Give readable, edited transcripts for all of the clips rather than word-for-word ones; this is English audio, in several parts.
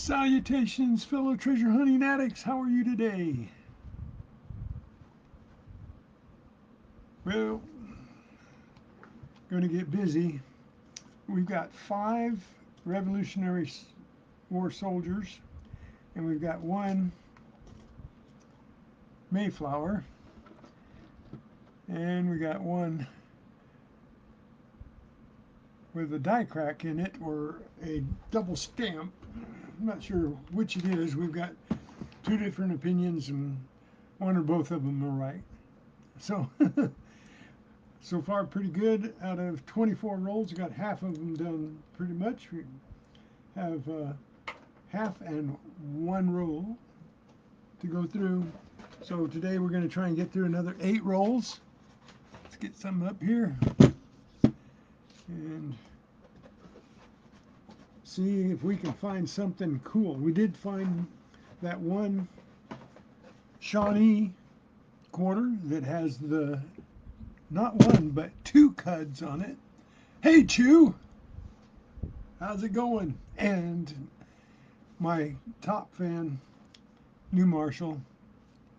Salutations, fellow treasure hunting addicts. How are you today? Well, going to get busy. We've got 5 Revolutionary War soldiers, and we've got 1 Mayflower, and we got 1 with a die crack in it or a double stamp. I'm not sure which it is. We've got 2 different opinions, and 1 or both of them are right. So, so far pretty good. Out of 24 rolls, I got half of them done pretty much. We have half and 1 roll to go through. So today we're going to try and get through another 8 rolls. Let's get some up here and see if we can find something cool. We did find that 1 Shawnee quarter that has the not 1 but 2 cuds on it. Hey Chew, how's it going? And my top fan, New Marshall,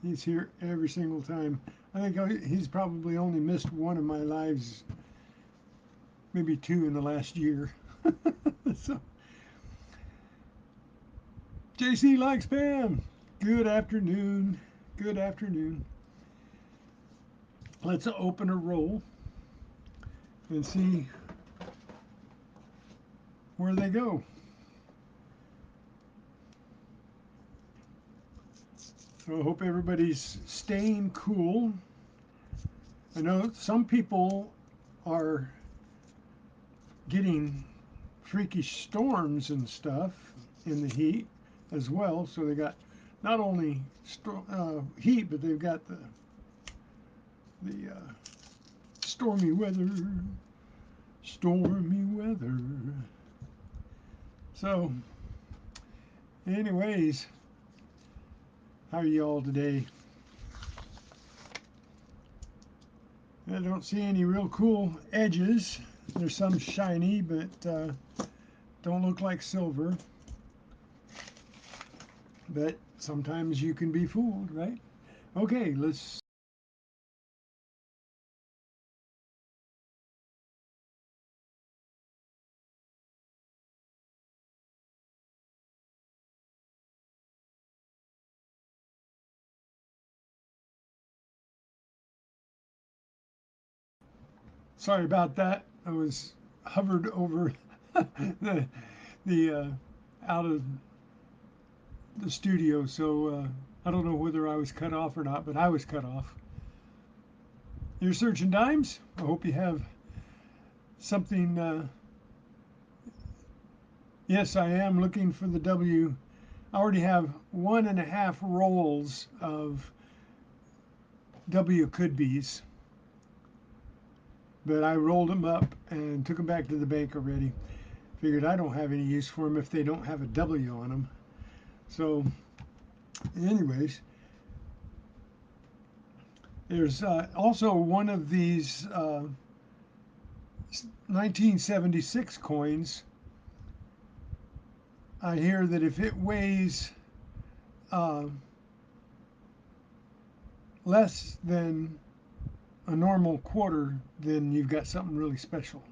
he's here every single time. I think he's probably only missed 1 of my lives, maybe 2 in the last year. So, JC likes Pam. Good afternoon. Good afternoon. Let's open a roll and see where they go. So I hope everybody's staying cool. I know some people are getting freakish storms and stuff in the heat as well. So they got not only heat, but they've got the stormy weather. Stormy weather. So, anyways, how are you all today? I don't see any real cool edges. There's some shiny, but don't look like silver. But sometimes you can be fooled, right? Okay, let's. Sorry about that. I was hovered over the out of the studio, so I don't know whether I was cut off or not, but I was cut off. You're searching dimes? I hope you have something. Yes, I am looking for the W. I already have 1.5 rolls of W could be's, but I rolled them up and took them back to the bank already. Figured I don't have any use for them if they don't have a W on them. So, anyways, there's also one of these 1976 coins. I hear that if it weighs less than a normal quarter, then you've got something really special.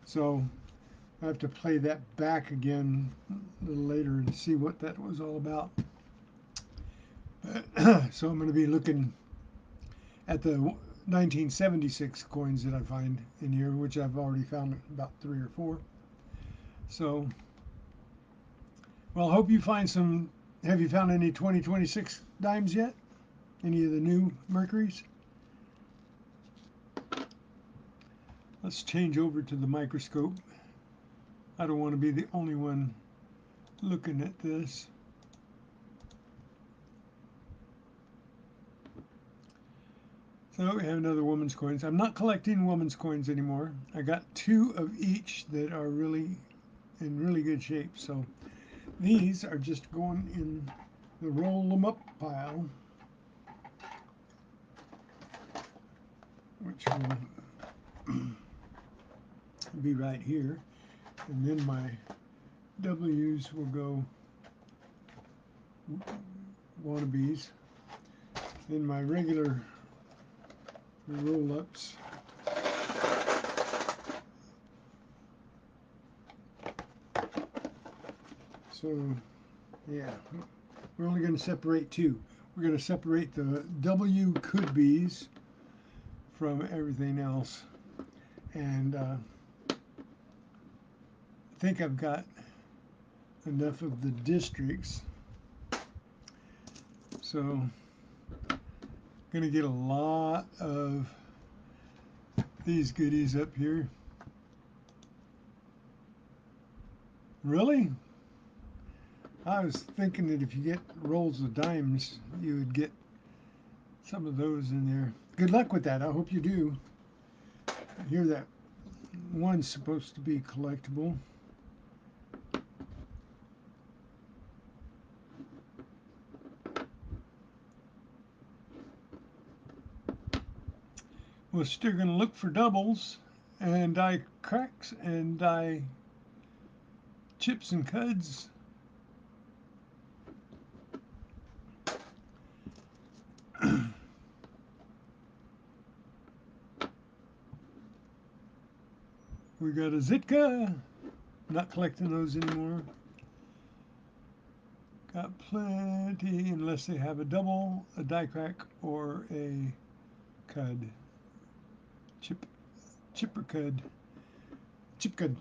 So I have to play that back again a little later and see what that was all about. So I'm going to be looking at the 1976 coins that I find in here, which I've already found about 3 or 4. So, well, I hope you find some. Have you found any 2026 dimes yet? Any of the new Mercuries? Let's change over to the microscope. I don't want to be the only one looking at this. So we have another woman's coins. I'm not collecting woman's coins anymore. I got 2 of each that are really in really good shape. So these are just going in the roll them up pile, which will be right here. And then my W's will go wannabes. Then my regular roll-ups. So, yeah, we're only going to separate two. We're going to separate the W could be's from everything else. And I think I've got enough of the districts. So, going to get a lot of these goodies up here. Really? I was thinking that if you get rolls of dimes, you would get some of those in there. Good luck with that. I hope you do. I hear that one's supposed to be collectible. We're still going to look for doubles and die cracks and die chips and cuds. We got a Zitka. Not collecting those anymore. Got plenty, unless they have a double, a die crack, or a cud. Chipper cud. Chip cud.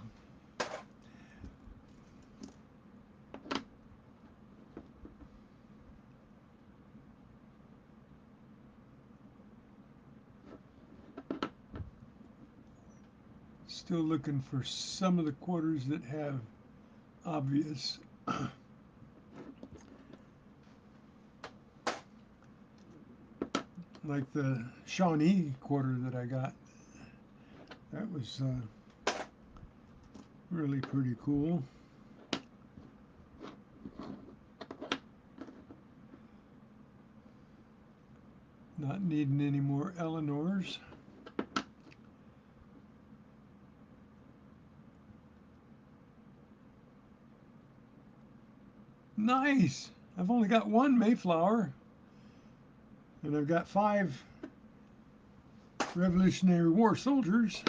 Still looking for some of the quarters that have obvious like the Shawnee quarter that I got. That was really pretty cool. Not needing any more Eleanors. Nice! I've only got one Mayflower. And I've got 5 Revolutionary War soldiers.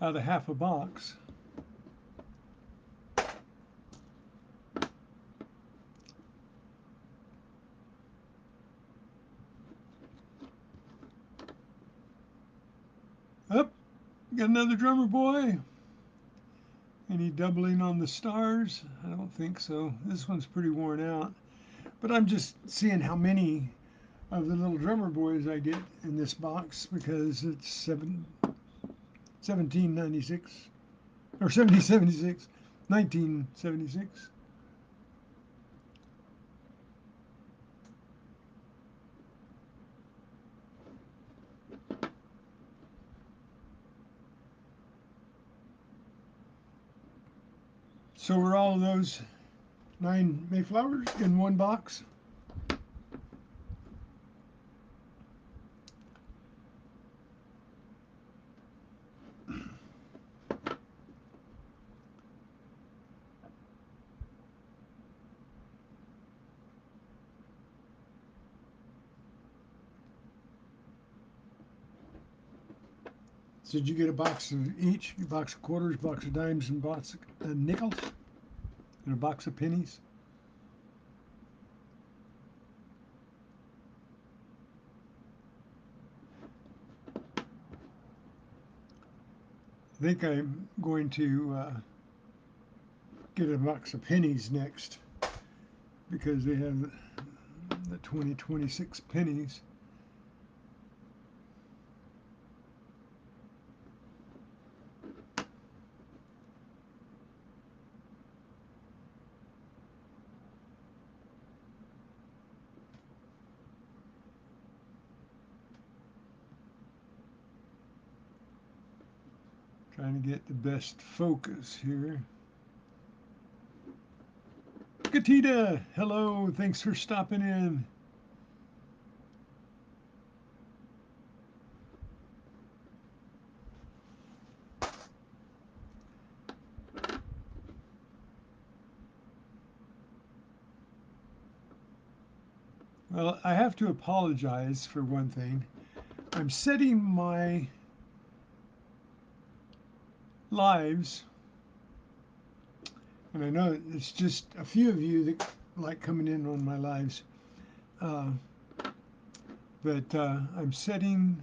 Out of half a box. Up, got another drummer boy. Any doubling on the stars? I don't think so. This one's pretty worn out. But I'm just seeing how many of the little drummer boys I get in this box because it's 1796 or 1776, 1976. So were all of those 9 Mayflowers in one box? So did you get a box of each? A box of quarters, box of dimes, and box of nickels? And a box of pennies? I think I'm going to get a box of pennies next because they have the 2026 pennies. Trying to get the best focus here. Katita, hello, thanks for stopping in. Well, I have to apologize for one thing. I'm setting my lives, and I know it's just a few of you that like coming in on my lives, uh, but I'm setting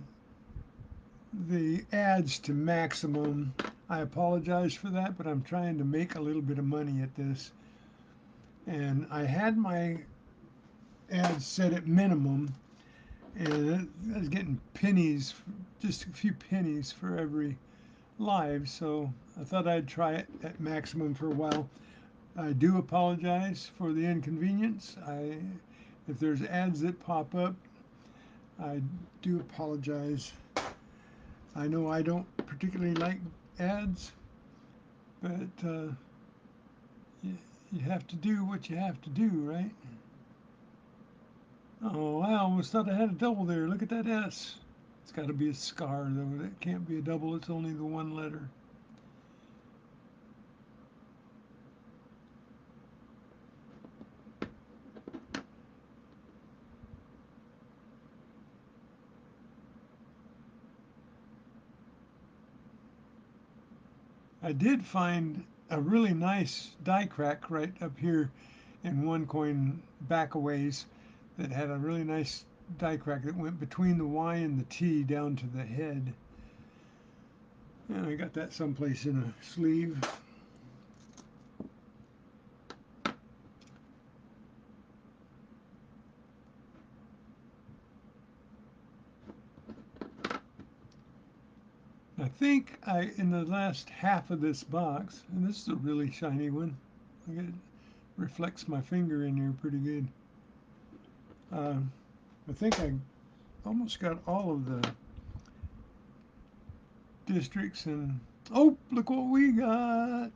the ads to maximum. I apologize for that, but I'm trying to make a little bit of money at this. And I had my ads set at minimum, and I was getting pennies, just a few pennies for every live, so I thought I'd try it at maximum for a while. I do apologize for the inconvenience. If there's ads that pop up, I do apologize. I know I don't particularly like ads, but you have to do what you have to do, right? Oh, I almost thought I had a double there. Look at that S. It's got to be a scar, though. That can't be a double. It's only the one letter. I did find a really nice die crack right up here in one coin back a ways that had a really nice die crack that went between the Y and the T down to the head. And I got that someplace in a sleeve. I think in the last half of this box, and this is a really shiny one, it reflects my finger in here pretty good. I think I almost got all of the districts, and oh, look what we got!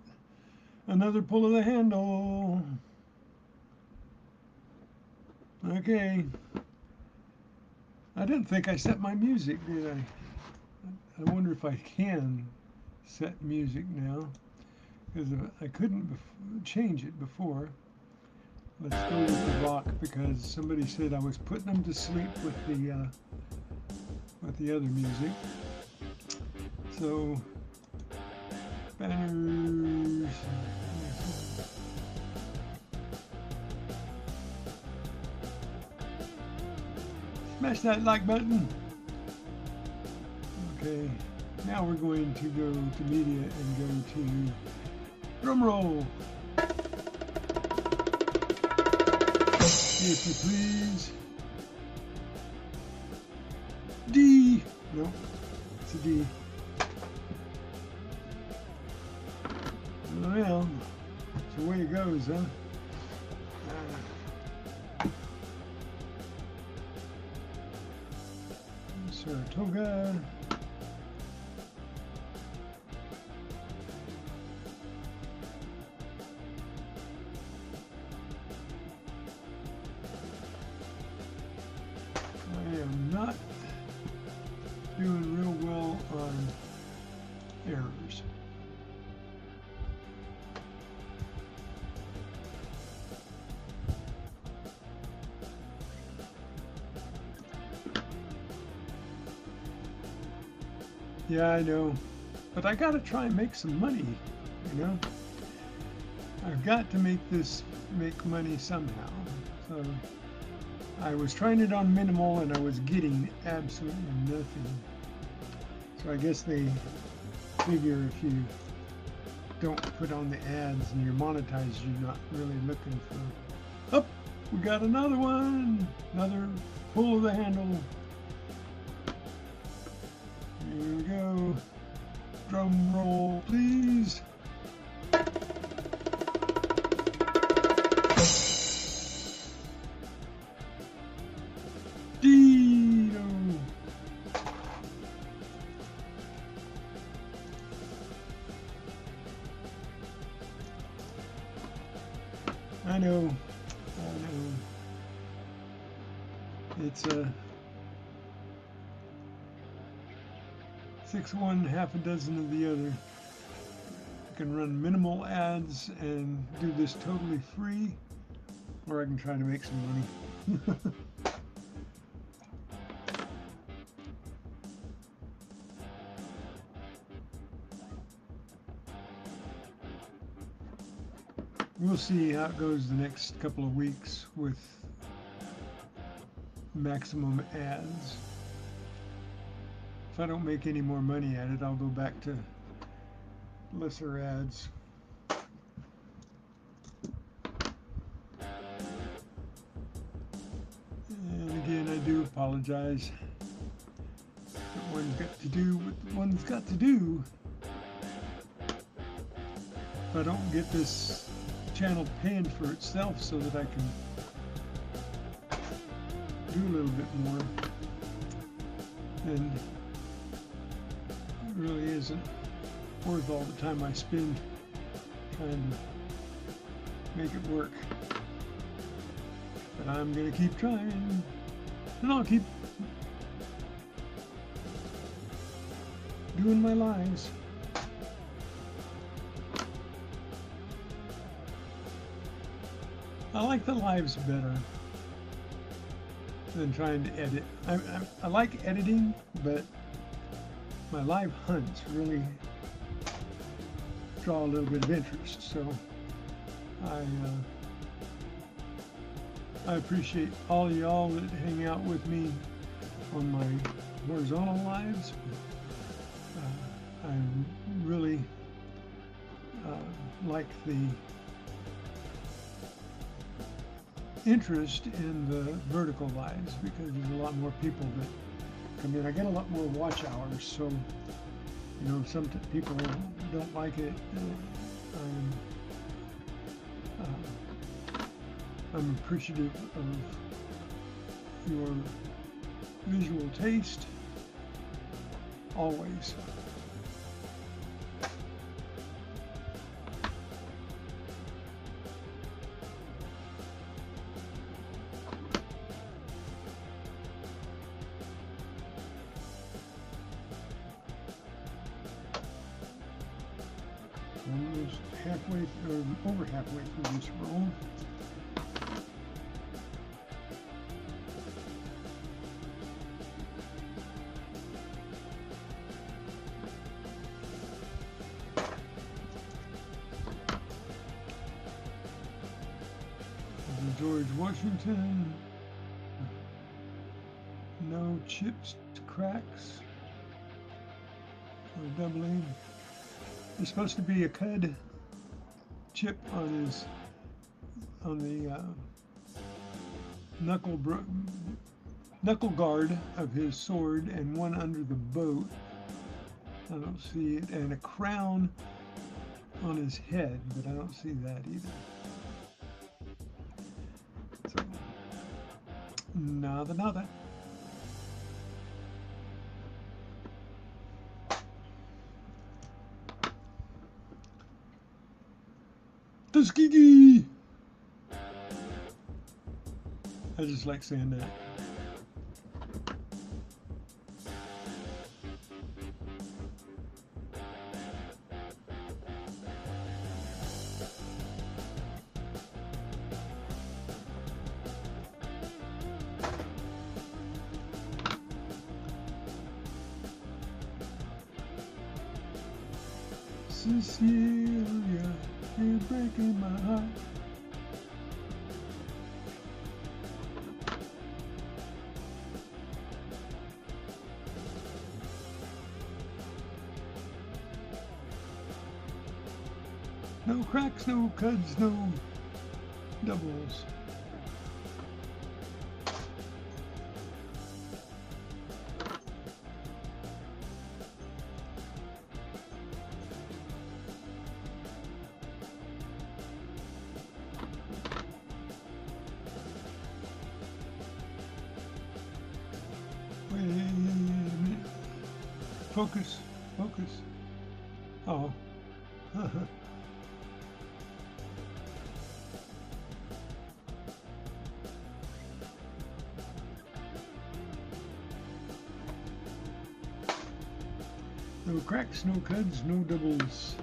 Another pull of the handle. Okay. I didn't think I set my music, did I? I wonder if I can set music now, because I couldn't change it before. Let's go with the rock, because somebody said I was putting them to sleep with the other music. So banners. Smash that like button. Okay, now we're going to go to media and go to drum roll. If you please. D. Nope, it's a D. Well, it's the way it goes, huh? Saratoga. I am not doing real well on errors. Yeah, I know, but I gotta try and make some money, you know? I've got to make money somehow. So I was trying it on minimal and I was getting absolutely nothing. So I guess they figure if you don't put on the ads and you're monetized, you're not really looking for... Oh, we got another one! Another pull of the handle. Here we go. Drum roll, please. Dino. I know. It's a 6 one, half a dozen of the other. I can run minimal ads and do this totally free, or I can try to make some money. we'll see how it goes the next couple of weeks with maximum ads. If I don't make any more money at it, I'll go back to lesser ads. And again, I do apologize. But one's got to do what one's got to do. If I don't get this channel paying for itself so that I can do a little bit more, then it really isn't worth all the time I spend trying to make it work. But I'm gonna keep trying, and I'll keep doing my lives. I like the lives better than trying to edit. I like editing, but my live hunts really draw a little bit of interest. So I appreciate all y'all that hang out with me on my horizontal lives. I really like the interest in the vertical lives because there's a lot more people that come in. I get a lot more watch hours, so you know, some people don't like it. I'm appreciative of your visual taste always. Almost halfway, or over halfway through this roll. George Washington, no chips, cracks, or doubling. There's supposed to be a cud chip on the knuckle guard of his sword, and one under the boat. I don't see it, and a crown on his head, but I don't see that either. So, nada. Tuskegee! I just like saying that. Cecilia, you're breaking my heart. No cracks, no cuds, no doubles. Wait a minute. Focus. Oh. No cracks, no cuds, no doubles.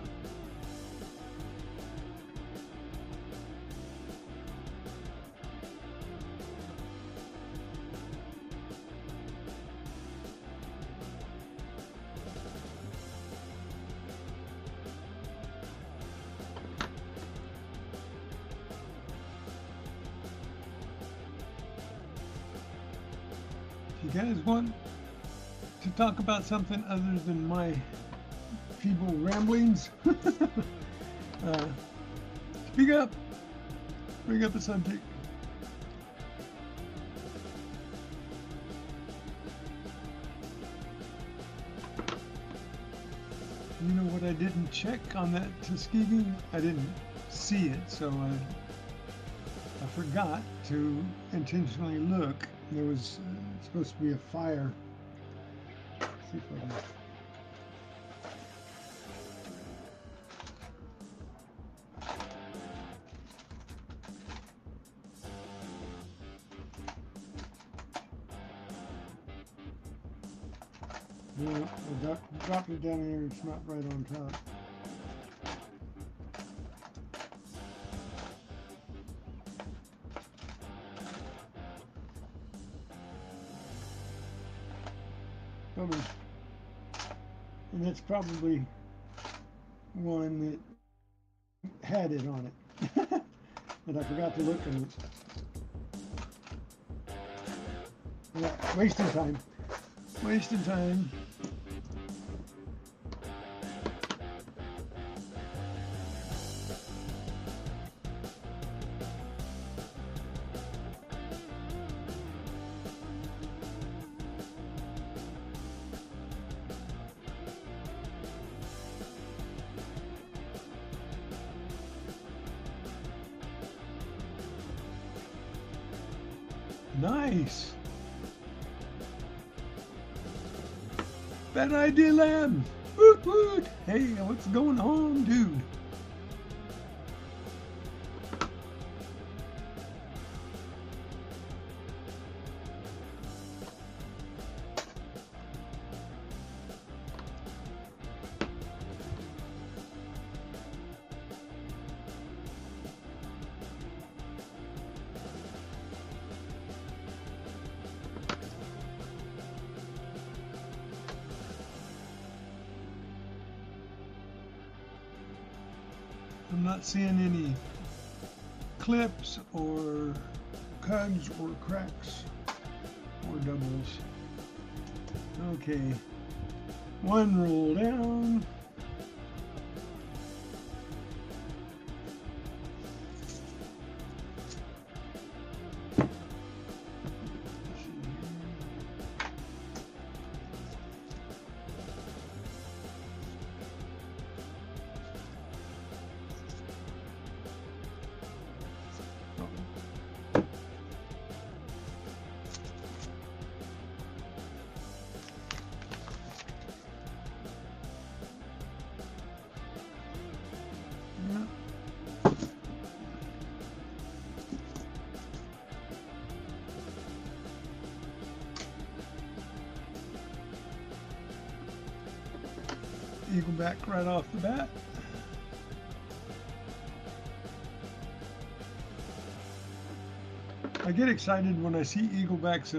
You guys want to talk about something other than my feeble ramblings? Speak up. Bring up the subject. You know what I didn't check on that Tuskegee? I didn't see it, so I forgot to intentionally look. There was supposed to be a fire. Let's see if I can. No, I dropped it down here. It's not right on top. Bummer. And that's probably one that had it on it. But I forgot to look at it. Yeah, wasting time. Wasting time. Nice. Bad idea, lab. Woot woot. Hey, what's going on, dude? I'm not seeing any clips or cugs or cracks or doubles. Okay, one roll down. Eagleback right off the bat. I get excited when I see eaglebacks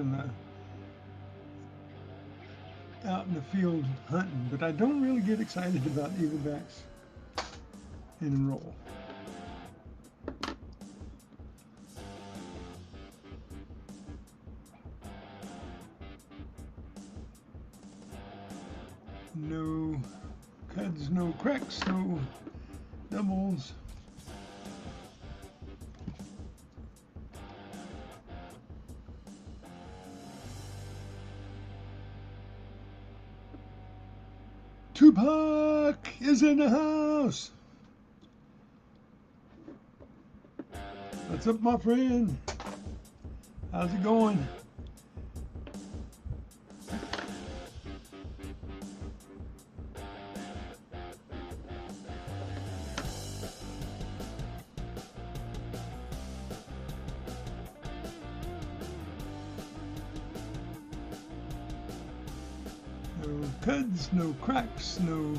out in the field hunting, but I don't really get excited about eaglebacks in a roll. No cuts, no cracks, no doubles. Tupac is in the house. What's up, my friend? How's it going? No cuts, no cracks, no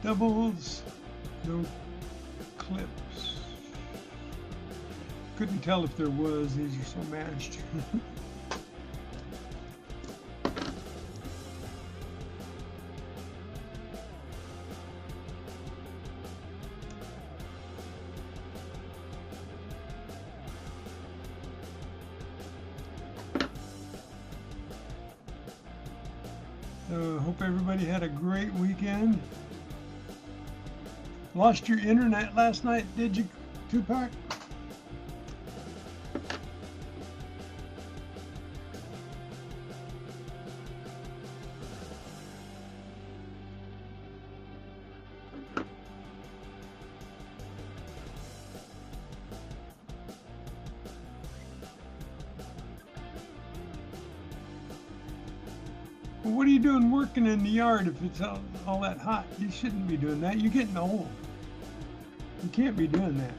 doubles, no clips. Couldn't tell if there was, these are so matched. So hope everybody had a great weekend. Lost your internet last night, did you, Tupac? Well, what are you doing working in the yard if it's all that hot? You shouldn't be doing that. You're getting old. You can't be doing that.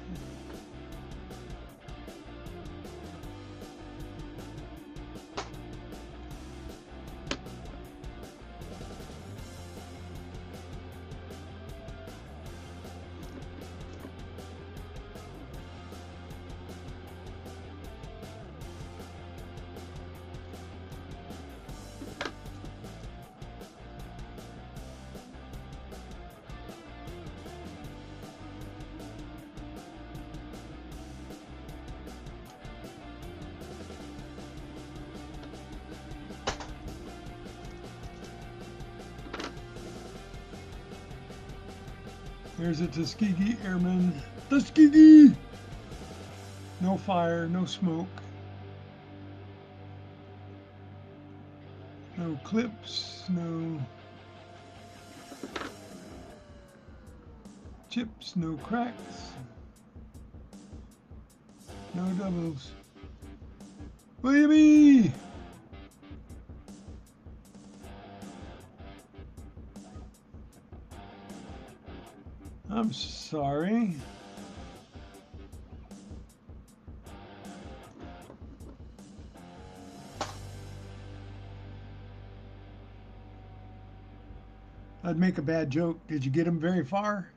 There's a Tuskegee Airman. Tuskegee! No fire, no smoke. No clips, no chips, no cracks. No doubles. Williamie! I'm sorry. I'd make a bad joke. Did you get him very far?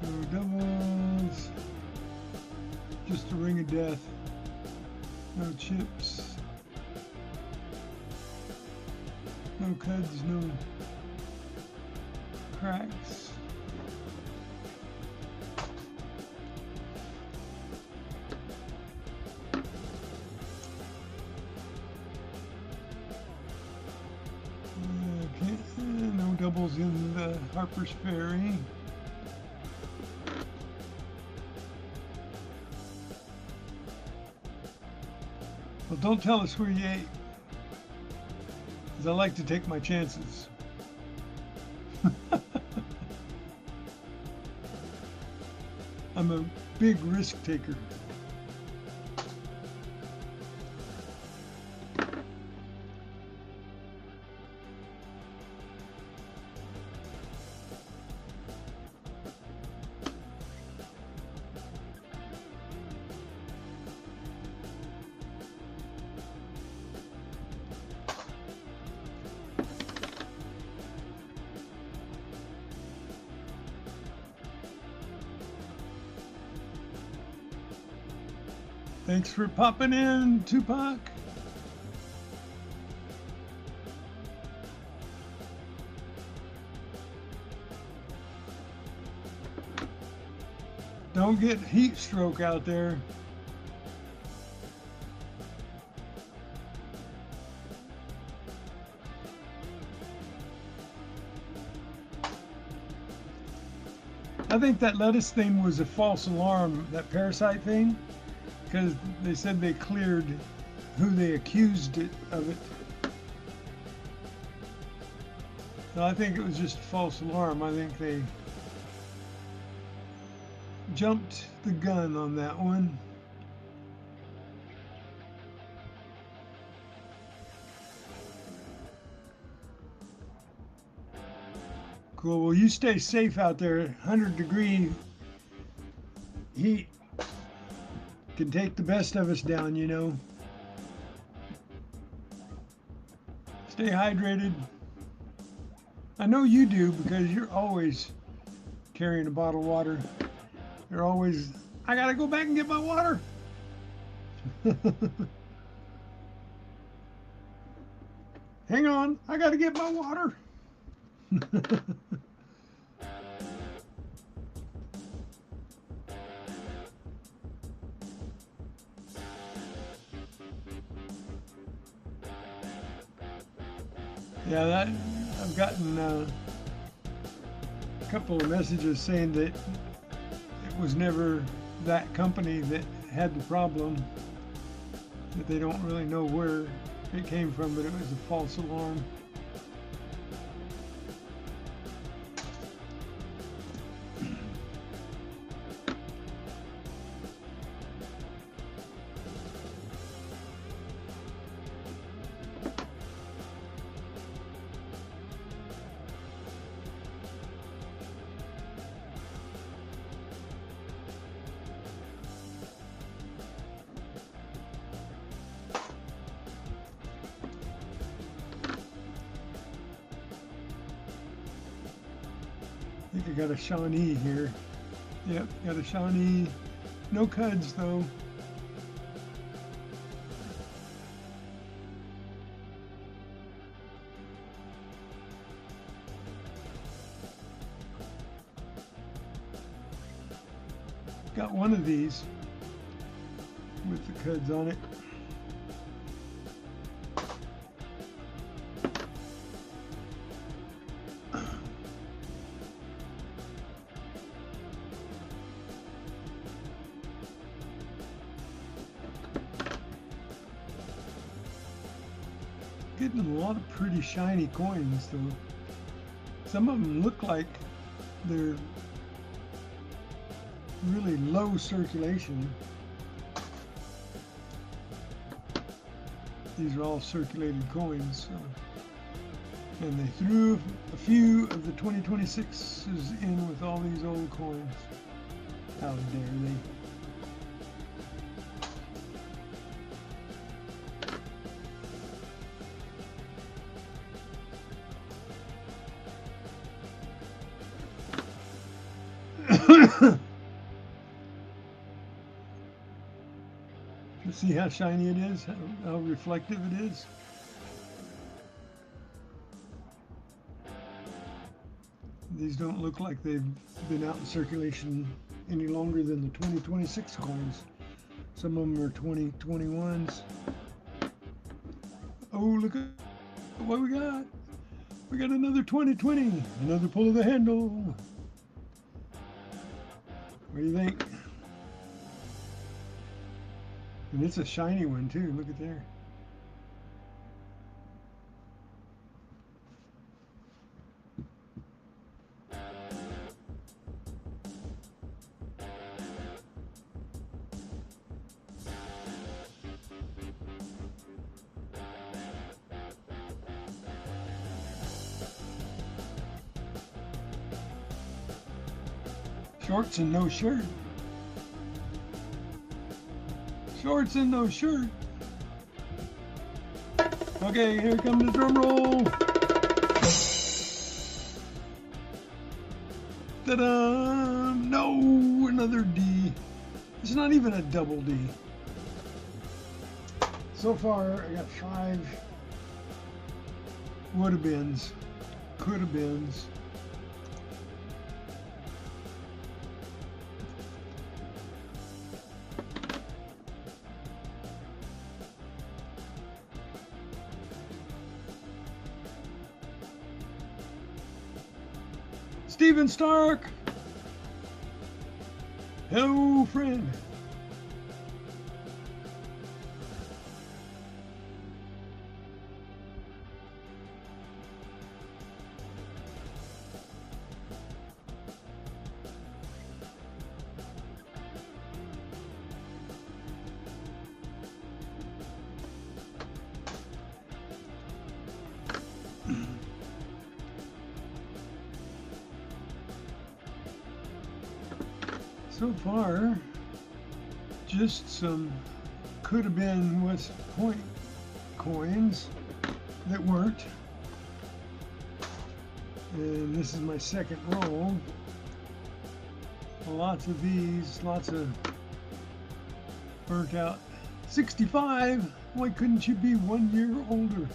No doubles. Just a ring of death. No chips. No cuds, no cracks. Okay, no doubles in the Harper's Ferry. Well, don't tell us where you ate, because I like to take my chances. I'm a big risk taker. Thanks for popping in, Tupac. Don't get heat stroke out there. I think that lettuce thing was a false alarm, that parasite thing. Because they said they cleared who they accused of it. So I think it was just a false alarm. I think they jumped the gun on that one. Cool. Well, you stay safe out there. 100-degree heat can take the best of us down, you know. Stay hydrated. I know you do, because you're always carrying a bottle of water. You're always, I gotta go back and get my water. Hang on, I gotta get my water. Yeah, that I've gotten a couple of messages saying that it was never that company that had the problem, that they don't really know where it came from, but it was a false alarm. I think I got a Shawnee here. Yep, got a Shawnee. No cuds though. Got one of these with the cuds on it. Getting a lot of pretty shiny coins though. Some of them look like they're really low circulation. These are all circulated coins. So. And they threw a few of the 2026s in with all these old coins. How dare they? See how shiny it is, how reflective it is. These don't look like they've been out in circulation any longer than the 2026 coins. Some of them are 2021s. Oh, look at what we got. We got another 2020, another pull of the handle. What do you think? And it's a shiny one too, look at there. Shorts and no shirt. Shorts and no shirt. Okay, here comes the drum roll. Ta-da! No, another D. It's not even a double D. So far, I got 5 would-have beens, could-have beens. Stephen Stark! Hello, friend! So far, just some could have been West Point coins that worked. And this is my second roll. Lots of these, lots of burnt out. 65, why couldn't you be 1 year older?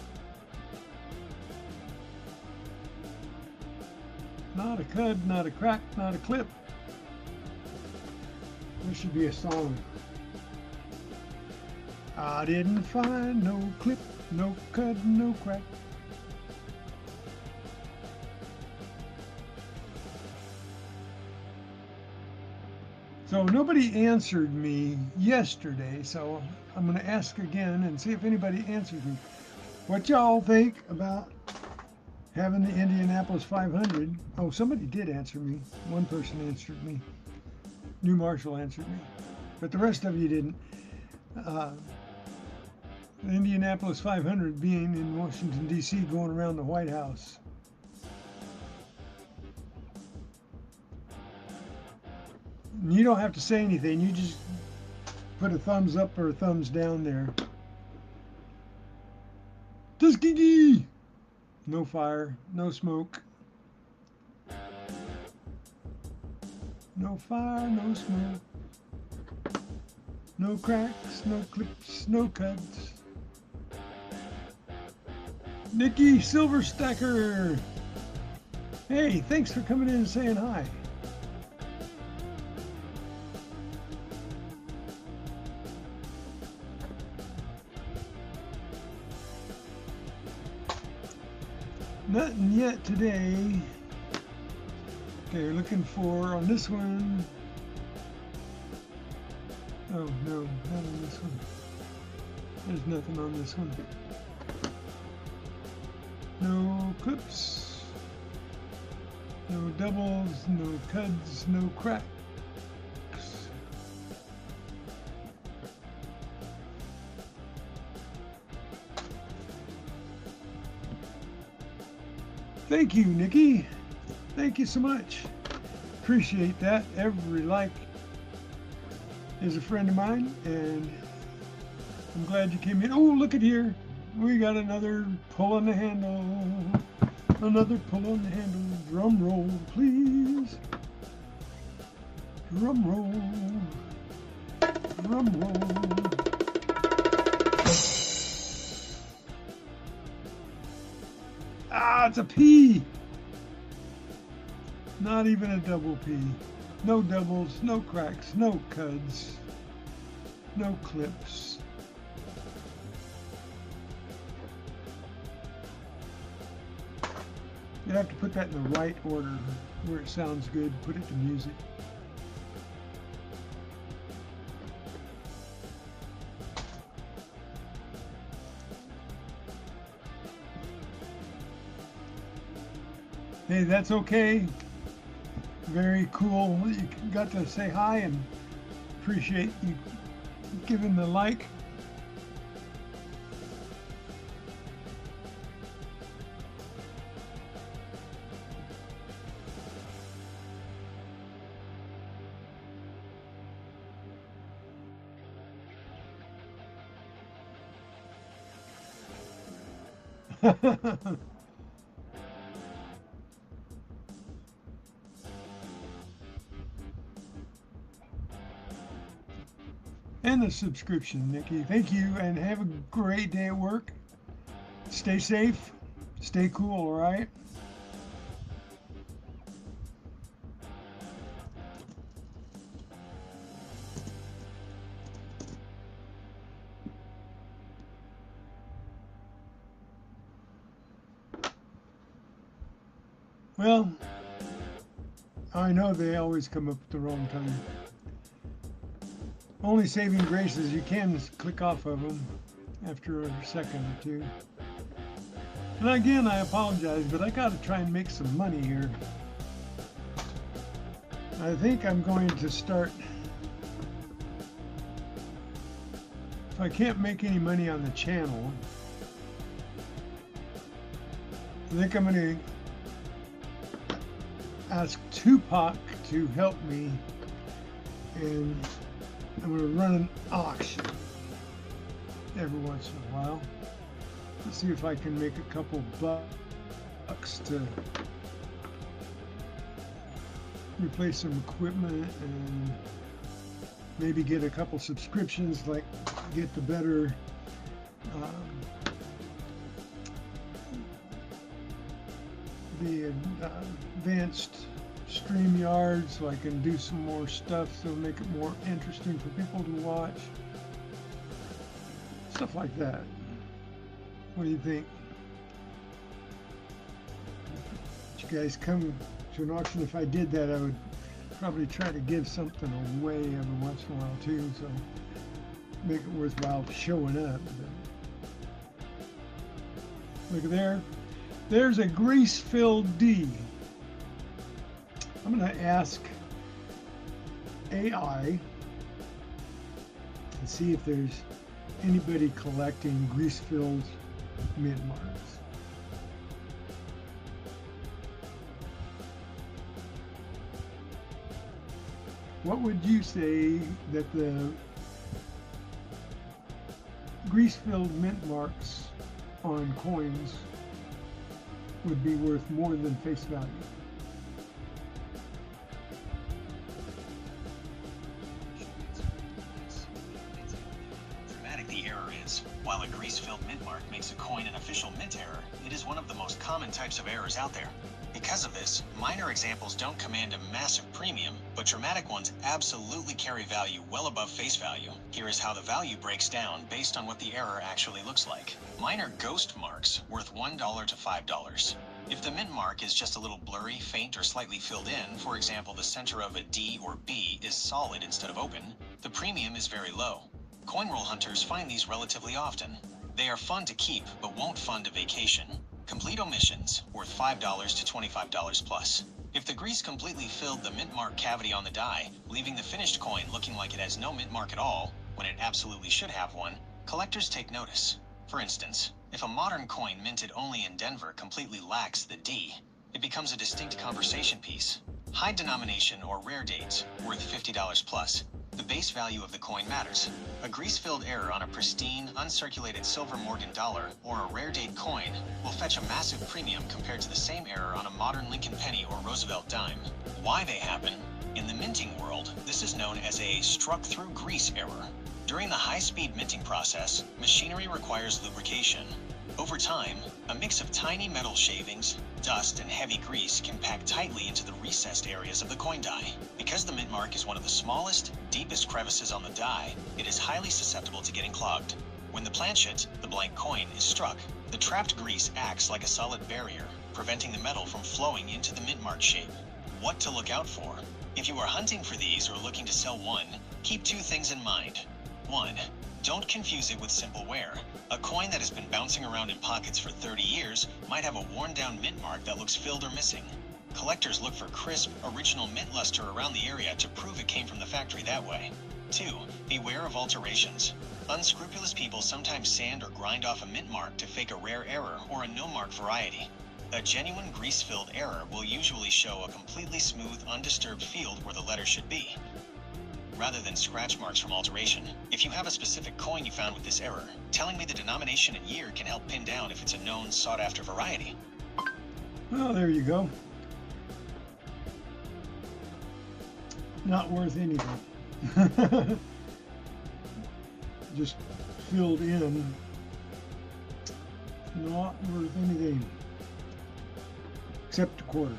Not a cud, not a crack, not a clip. This should be a song. I didn't find no clip, no cud, no crack. So nobody answered me yesterday, so I'm going to ask again and see if anybody answers me. What y'all think about having the Indianapolis 500? Oh, somebody did answer me. One person answered me. New Marshall answered me, but the rest of you didn't. The Indianapolis 500 being in Washington, D.C., going around the White House. You don't have to say anything. You just put a thumbs up or a thumbs down there. Tuskegee! No fire, no smoke. No fire, no smoke. No cracks, no clips, no cuts. Nikki Silverstacker! Hey, thanks for coming in and saying hi. Nothing yet today. Okay, we're looking for on this one. Oh no, not on this one. There's nothing on this one. No clips, no doubles, no cuds, no cracks. Thank you, Nikki. Thank you so much. Appreciate that. Every like is a friend of mine, and I'm glad you came in. Oh, look at here. We got another pull on the handle. Another pull on the handle. Drum roll, please. Drum roll. Drum roll. Ah, it's a P. Not even a double P. No doubles, no cracks, no cuds, no clips. You have to put that in the right order where it sounds good. Put it to music. Hey, that's okay. Very cool. You got to say hi and appreciate you giving the like. And the subscription, Nikki. Thank you, and have a great day at work. Stay safe. Stay cool, all right? Well, I know they always come up at the wrong time. Only saving grace is you can click off of them after a second or two. And again, I apologize, but I got to try and make some money here. I think I'm going to start. If I can't make any money on the channel, I think I'm going to ask Tupac to help me, and I'm going to run an auction every once in a while. Let's see if I can make a couple bucks to replace some equipment and maybe get a couple subscriptions, like get the better the advanced StreamYard so I can do some more stuff so make it more interesting for people to watch. Stuff like that. What do you think? Would you guys come to an auction? If I did that, I would probably try to give something away every once in a while too, so make it worthwhile showing up. Look at there. There's a grease-filled D. I'm going to ask AI and see if there's anybody collecting grease-filled mint marks. What would you say that the grease-filled mint marks on coins would be worth more than face value? Dramatic the error is. While a grease-filled mint mark makes a coin an official mint error, it is one of the most common types of errors out there. Because of this, minor examples don't command a massive premium, but dramatic ones absolutely carry value well above face value. Here is how the value breaks down based on what the error actually looks like. Minor ghost marks worth $1 to $5. If the mint mark is just a little blurry, faint, or slightly filled in, for example, the center of a D or B is solid instead of open, the premium is very low. Coin roll hunters find these relatively often. They are fun to keep, but won't fund a vacation. Complete omissions, worth $5 to $25 plus. If the grease completely filled the mint mark cavity on the die, leaving the finished coin looking like it has no mint mark at all, when it absolutely should have one, collectors take notice. For instance, if a modern coin minted only in Denver completely lacks the D, it becomes a distinct conversation piece. High denomination or rare dates, worth $50 plus. The base value of the coin matters. A grease-filled error on a pristine, uncirculated silver Morgan dollar or a rare date coin will fetch a massive premium compared to the same error on a modern Lincoln penny or Roosevelt dime. Why they happen? In the minting world, this is known as a struck-through grease error. During the high-speed minting process, machinery requires lubrication. Over time, a mix of tiny metal shavings, dust, and heavy grease can pack tightly into the recessed areas of the coin die. Because the mint mark is one of the smallest, deepest crevices on the die, it is highly susceptible to getting clogged. When the planchet, the blank coin, is struck, the trapped grease acts like a solid barrier, preventing the metal from flowing into the mint mark shape. What to look out for? If you are hunting for these or looking to sell one, keep two things in mind. 1. Don't confuse it with simple wear. A coin that has been bouncing around in pockets for 30 years might have a worn-down mint mark that looks filled or missing. Collectors look for crisp, original mint luster around the area to prove it came from the factory that way. 2. Beware of alterations. Unscrupulous people sometimes sand or grind off a mint mark to fake a rare error or a no-mark variety. A genuine grease-filled error will usually show a completely smooth, undisturbed field where the letter should be, rather than scratch marks from alteration. If you have a specific coin you found with this error, telling me the denomination and year can help pin down if it's a known, sought-after variety. Well, there you go. Not worth anything. Just filled in. Not worth anything. Except a quarter.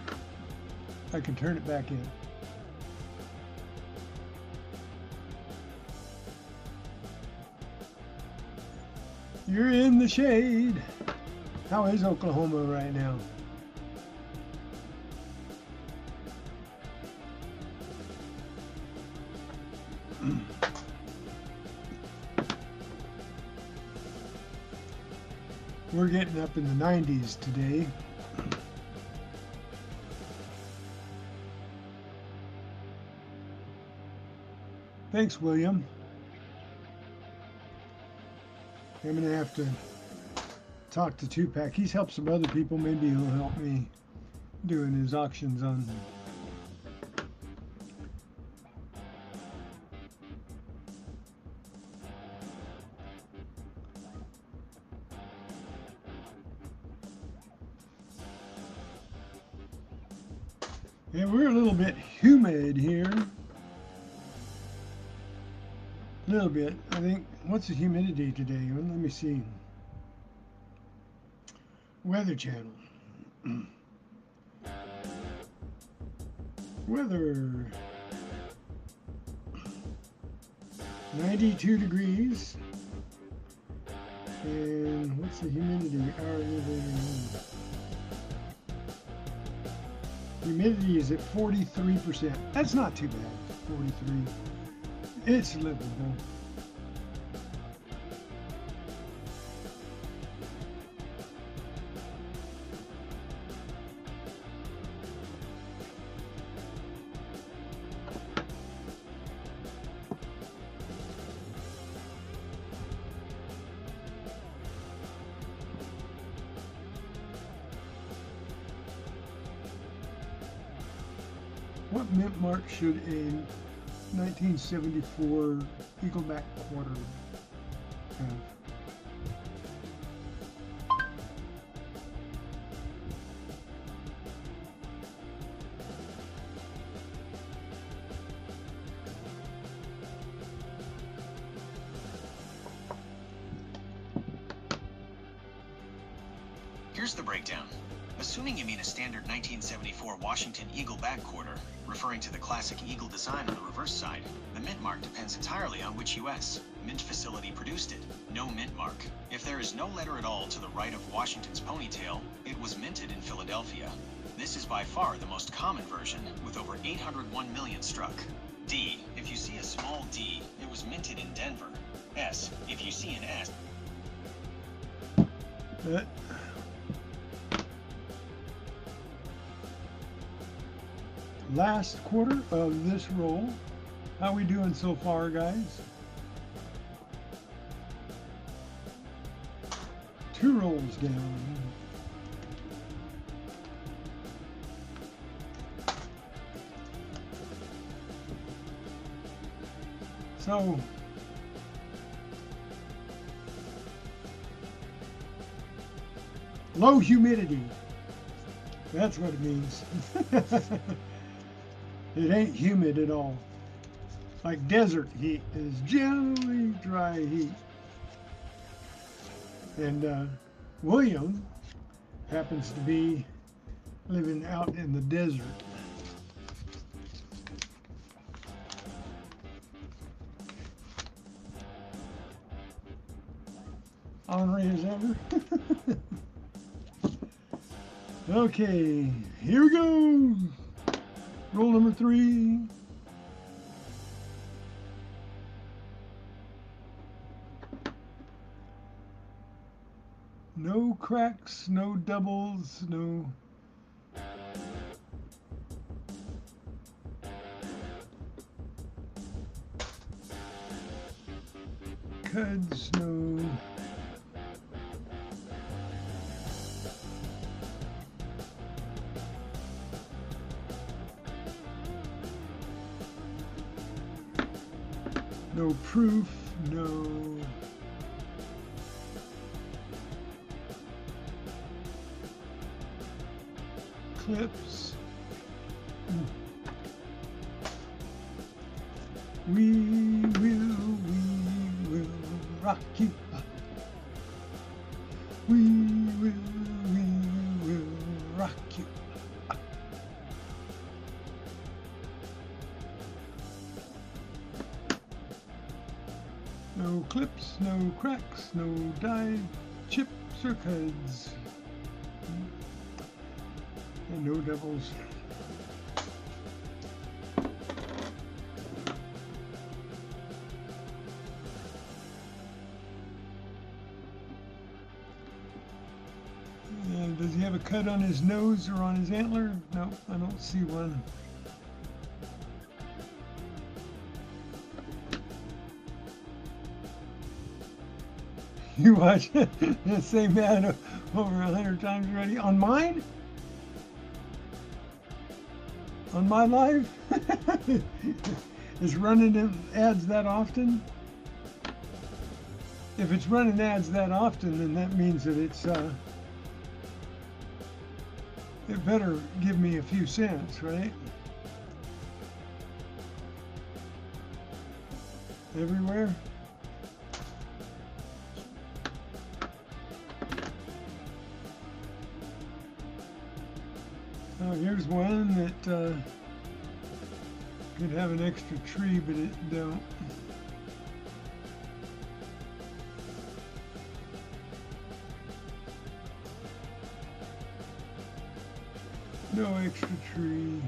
I can turn it back in. You're in the shade. How is Oklahoma right now? We're getting up in the 90s today. Thanks, William. I'm going to have to talk to Tupac. He's helped some other people. Maybe he'll help me doing his auctions on yeah, we're a little bit humid here. A little bit. I think, what's the humidity today? Well, let me see. Weather Channel. Weather. 92 degrees. And what's the humidity? Our elevator. Humidity is at 43%. That's not too bad. 43. It's livable. What mint mark should a 1974 Eagleback quarter have? Here's the breakdown. Assuming you mean a standard 1974 Washington Eagleback quarter, referring to the classic eagle design on the reverse side, the mint mark depends entirely on which U.S. mint facility produced it. No mint mark. If there is no letter at all to the right of Washington's ponytail, it was minted in Philadelphia. This is by far the most common version, with over 801 million struck. D. If you see a small d, it was minted in Denver. S. If you see an S. Last quarter of this roll. How we doing so far, guys? 2 rolls down. So low humidity. That's what it means. It ain't humid at all. Like desert heat is generally dry heat. And William happens to be living out in the desert. Ornery as ever. Okay, here we go. Roll number 3. No cracks, no doubles, no cuds, no no proof, no clips. We will rock you. We will rock you. No clips, no cracks, no dye, chips or cuds. And no doubles. And does he have a cut on his nose or on his antler? No, I don't see one. You watch the same ad over 100 times already. On mine? On my live? Is running ads that often? If it's running ads that often, then that means that it's it better give me a few cents, right? Everywhere. Oh, here's one that Could have an extra tree, but it don't. No extra tree.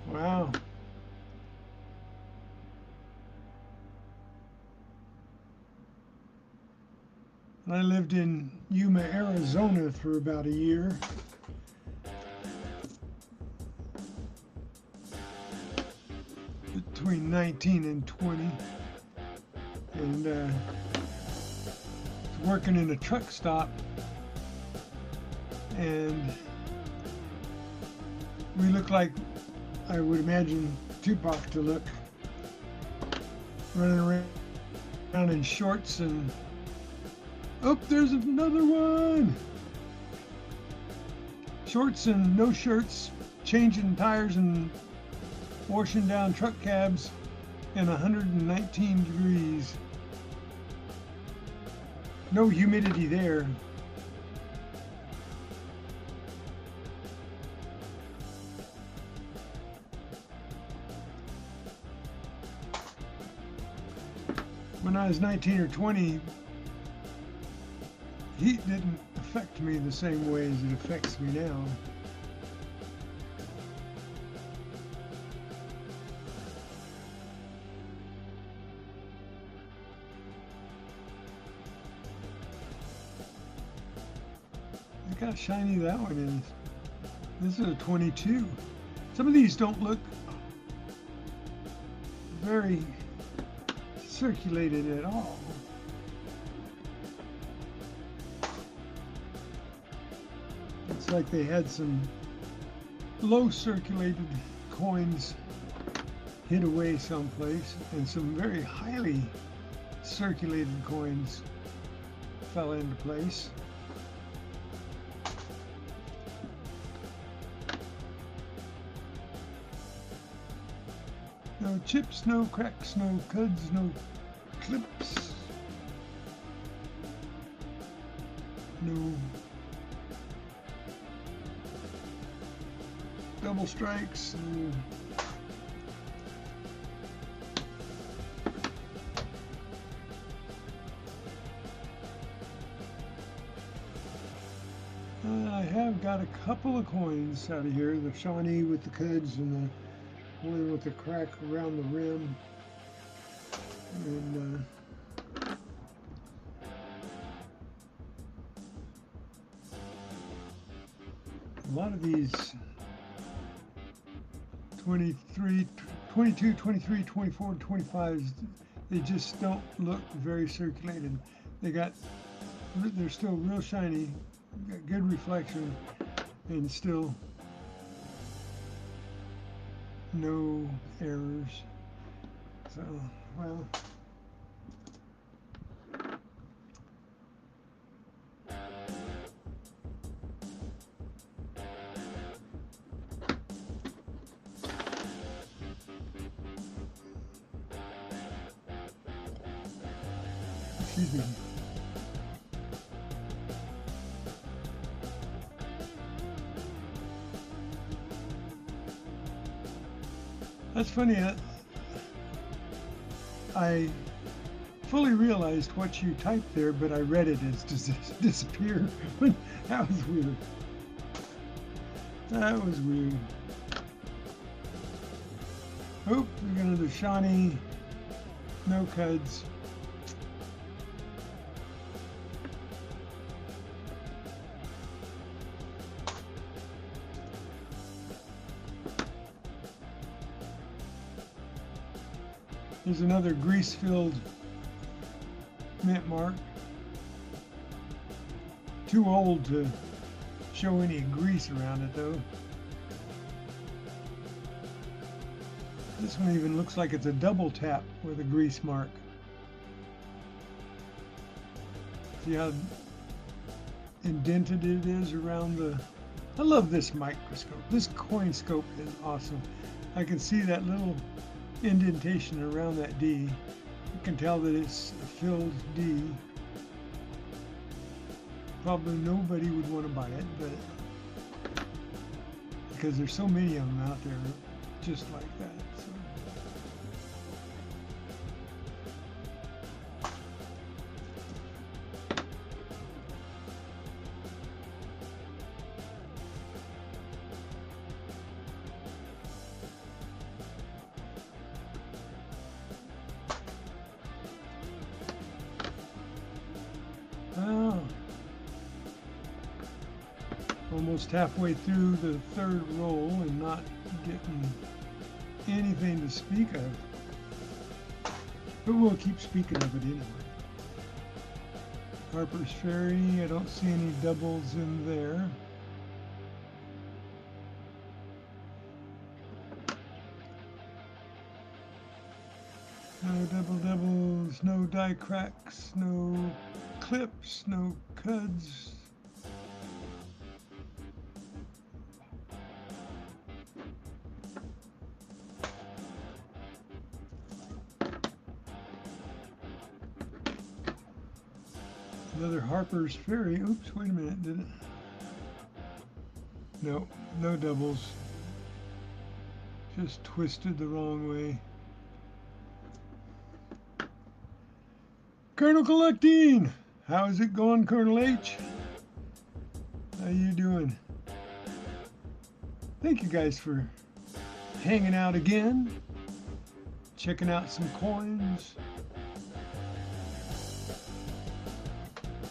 Wow. I lived in Yuma, Arizona for about a year. Between 19 and 20. And was working in a truck stop. And we looked like, I would imagine Tupac to look, running around in shorts, and oh, there's another one. Shorts and no shirts, changing tires and washing down truck cabs in 119 degrees. No humidity there. When I was 19 or 20, heat didn't affect me the same way as it affects me now. Look how shiny that one is. This is a 22. Some of these don't look very circulated at all. It's like they had some low circulated coins hid away someplace, and some very highly circulated coins fell into place. No chips, no cracks, no cuds, no clips, no double strikes, no I have got a couple of coins out of here, the Shawnee with the cuds and the one with the crack around the rim, and a lot of these 23, 22, 23, 24, 25s, they just don't look very circulated. They're still real shiny, got good reflection, and still no errors. So, well, excuse me. That's funny. I fully realized what you typed there, but I read it as disappear. That was weird. That was weird. Oh, we're going to do Shawnee, no cuds. There's another grease-filled mint mark. Too old to show any grease around it though. This one even looks like it's a double tap with a grease mark. See how indented it is around the... I love this microscope. This coin scope is awesome. I can see that little indentation around that D. You can tell that it's a filled D. Probably nobody would want to buy it, but because there's so many of them out there just like that. So. Oh, almost halfway through the third roll and not getting anything to speak of. But we'll keep speaking of it anyway. Harper's Ferry, I don't see any doubles in there. No double doubles, no die cracks, no clips, no cuds. Another Harper's Ferry. Oops, wait a minute, did it? No, no doubles. Just twisted the wrong way. Colonel Collecting! How's it going, Colonel H? How you doing? Thank you guys for hanging out again. Checking out some coins.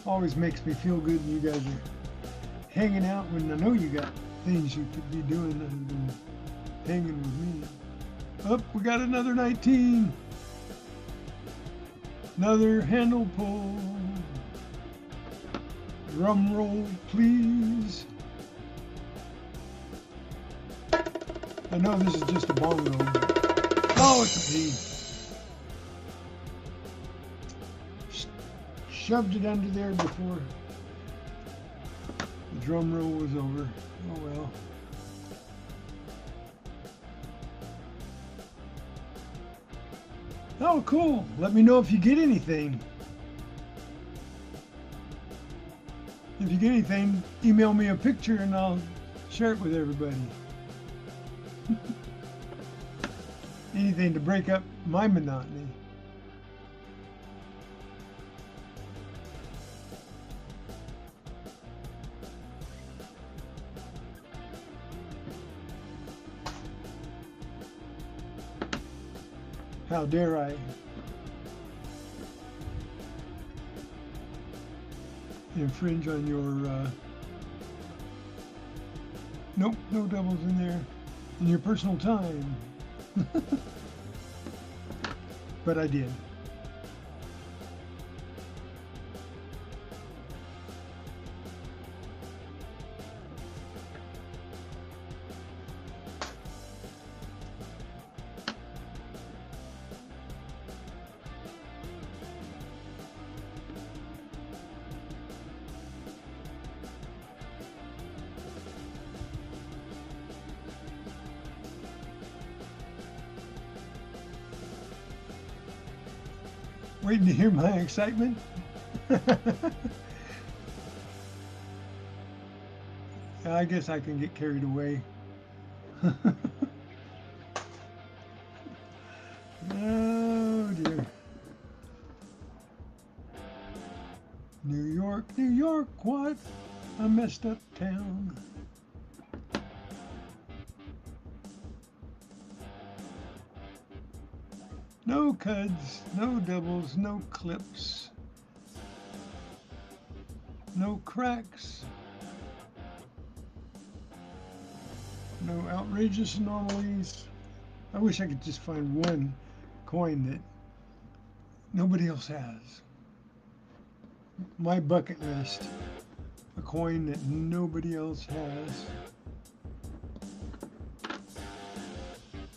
Always makes me feel good when you guys are hanging out when I know you got things you could be doing other than hanging with me. Oh, we got another 19. Another handle pull. Drum roll, please. I know this is just a bong roll. Oh, it's a P. Shoved it under there before the drum roll was over. Oh well. Oh, cool. Let me know if you get anything. If you get anything, email me a picture and I'll share it with everybody. Anything to break up my monotony. How dare I infringe on your, nope, no doubles in there, in your personal time. But I did. Waiting to hear my excitement? I guess I can get carried away. Oh dear. New York, New York, what a messed up town. No cuds, no doubles, no clips, no cracks, no outrageous anomalies. I wish I could just find one coin that nobody else has. My bucket list, a coin that nobody else has.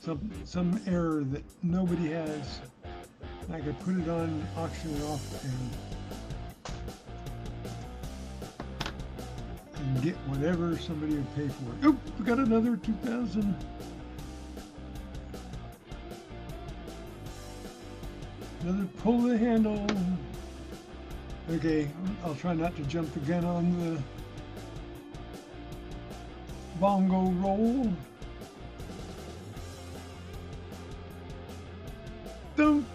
some error that nobody has. I could put it on, auction it off, and get whatever somebody would pay for it. Oh, we got another 2000. Another pull the handle. Okay, I'll try not to jump the gun on the bongo roll. Boom.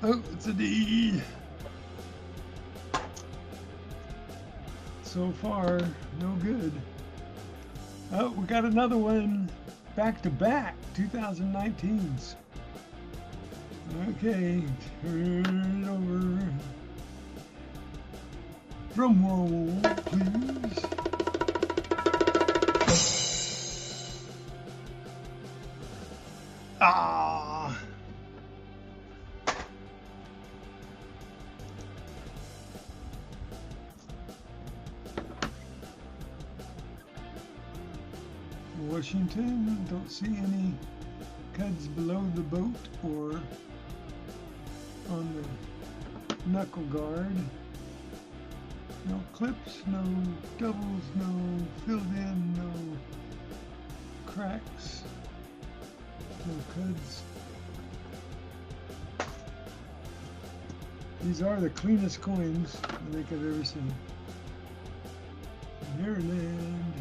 Oh, it's a D. So far, no good. Oh, we got another one. Back to back, 2019s. Okay, turn it over. Drum roll, please. Ah! Washington, don't see any cuds below the boat or on the knuckle guard. No clips, no doubles, no filled in, no cracks, no cuds. These are the cleanest coins I think I've ever seen. Maryland.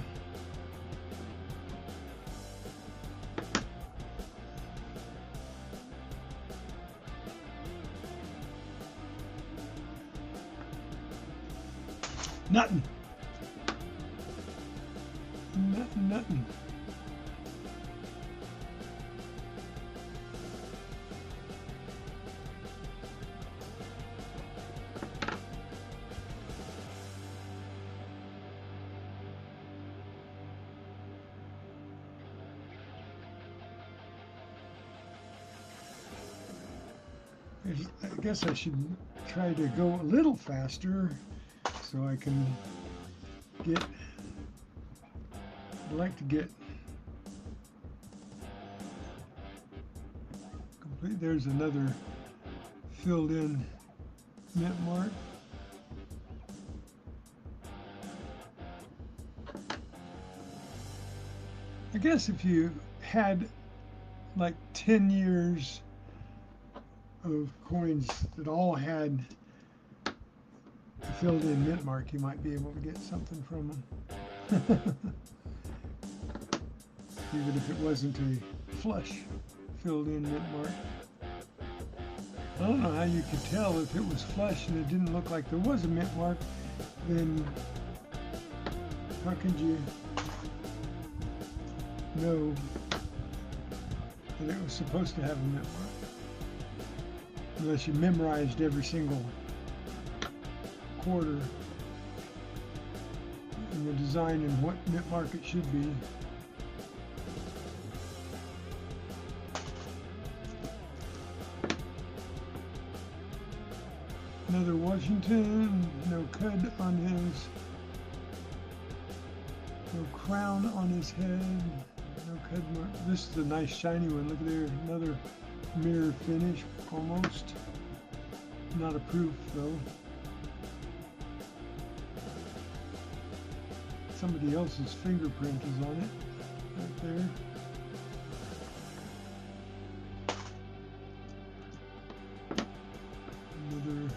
Nothing. Nothing. I guess I should try to go a little faster so I can get, I'd like to get complete. There's another filled in mint mark. I guess if you had like 10 years of coins that all had filled in mint mark, you might be able to get something from them. Even if it wasn't a flush filled in mint mark. I don't know how you could tell if it was flush and it didn't look like there was a mint mark, then how could you know that it was supposed to have a mint mark? Unless you memorized every single quarter and the design and what mint mark it should be. Another Washington, no cud on his, no crown on his head, no cud mark. This is a nice shiny one, look at there, another mirror finish almost. Not a proof though. Somebody else's fingerprint is on it, right there. Another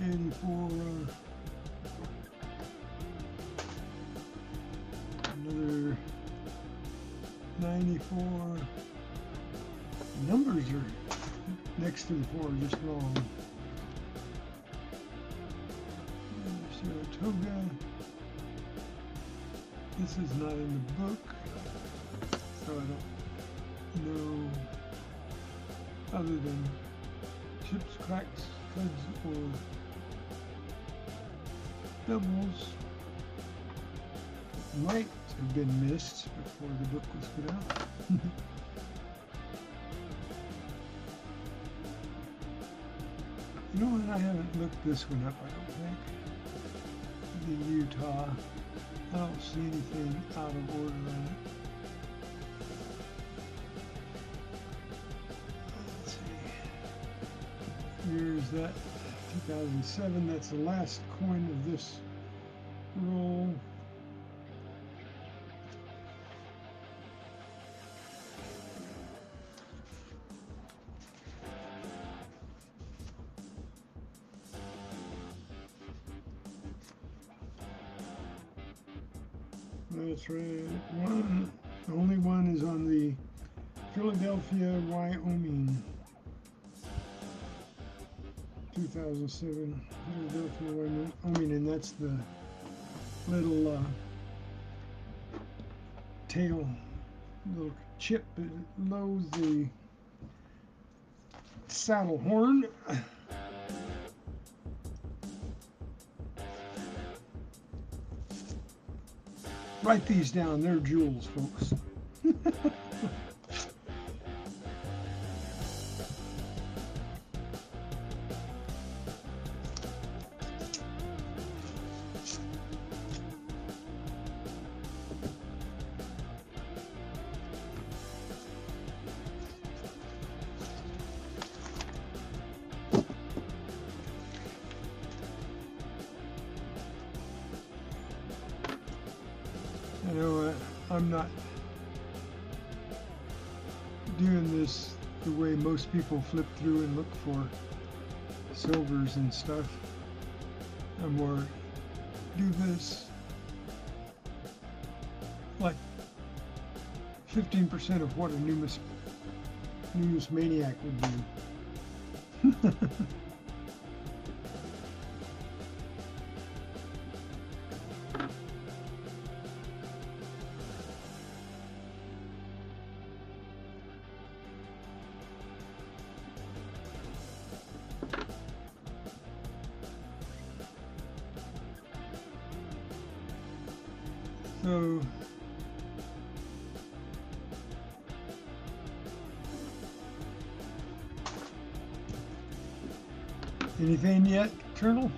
84. Another 94. Numbers are next to the 4 just wrong. Saratoga. This is not in the book, so I don't know other than chips, cracks, cuds, or doubles. Might have been missed before the book was put out. You know what? I haven't looked this one up, I don't think. The Utah. I don't see anything out of order on it. Let's see. Here's that 2007. That's the last coin of this roll. That's right. Only one is on the Philadelphia, Wyoming. 2007 Philadelphia, Wyoming, and that's the little tail, little chip below the saddle horn. Write these down, they're jewels, folks. I know I'm not doing this the way most people flip through and look for silvers and stuff. I more do this like 15% of what a numismaniac would do. So anything yet, Colonel?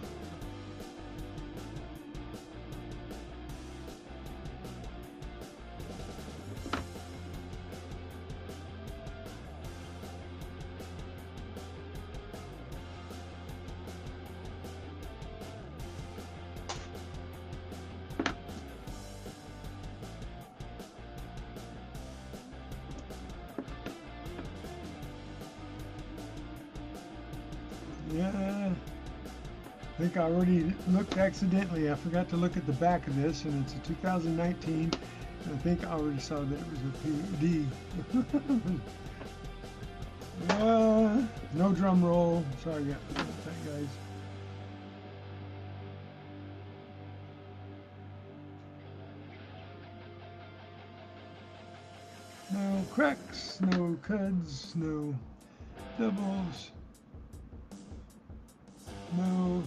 Yeah, I think I already looked accidentally. I forgot to look at the back of this, and it's a 2019. And I think I already saw that it was a PD. No drum roll. Sorry about that, guys. No cracks, no cuds, no doubles. No.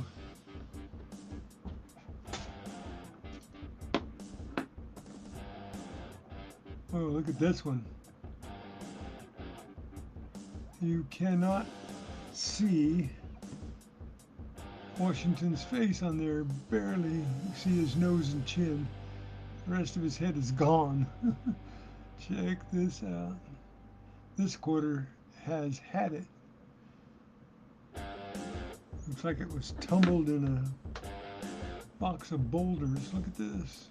Oh, look at this one. You cannot see Washington's face on there, barely. You see his nose and chin. The rest of his head is gone. Check this out. This quarter has had it. Looks like it was tumbled in a box of boulders. Look at this.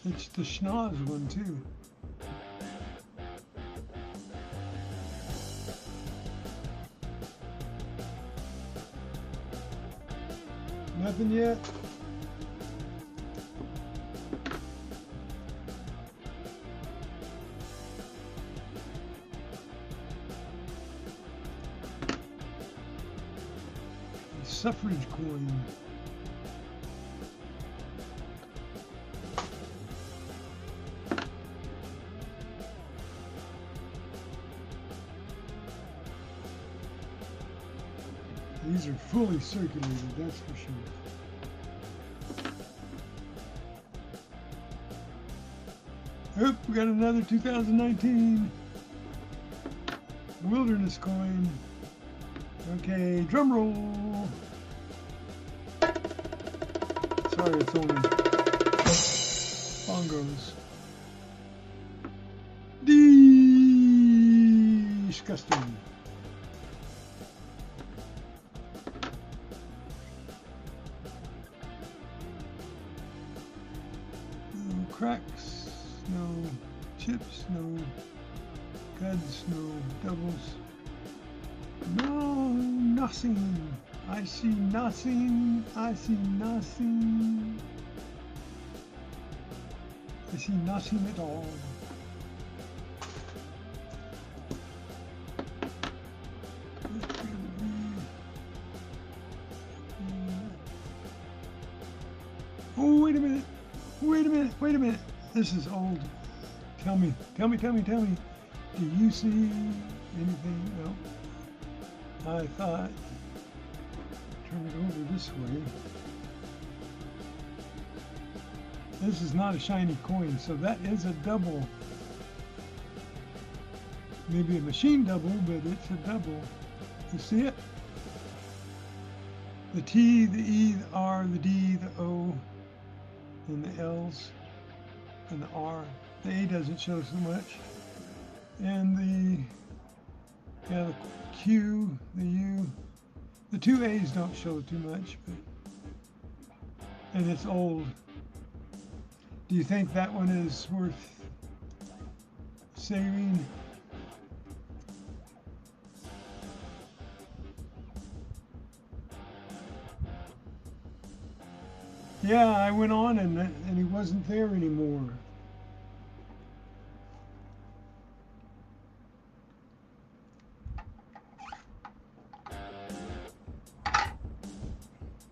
It's the schnoz one too. Nothing yet? Suffrage coin. These are fully circulated, that's for sure. Oop, we got another 2019 wilderness coin. Okay, drum roll. Sorry, it's only Bongos. Disgusting. No cracks, no chips, no cuds, no doubles. No, nothing. I see nothing. I see nothing. I see nothing at all. Oh, wait a minute. Wait a minute. Wait a minute. This is old. Tell me. Tell me. Tell me. Tell me. Do you see anything? No. I thought. Turn it over this way. This is not a shiny coin, so that is a double. Maybe a machine double, but it's a double. You see it? The T, the E, the R, the D, the O, and the L's, and the R. The A doesn't show so much. And the Q, the U, the two A's don't show too much, but, and it's old. Do you think that one is worth saving? Yeah, I went on and he wasn't there anymore.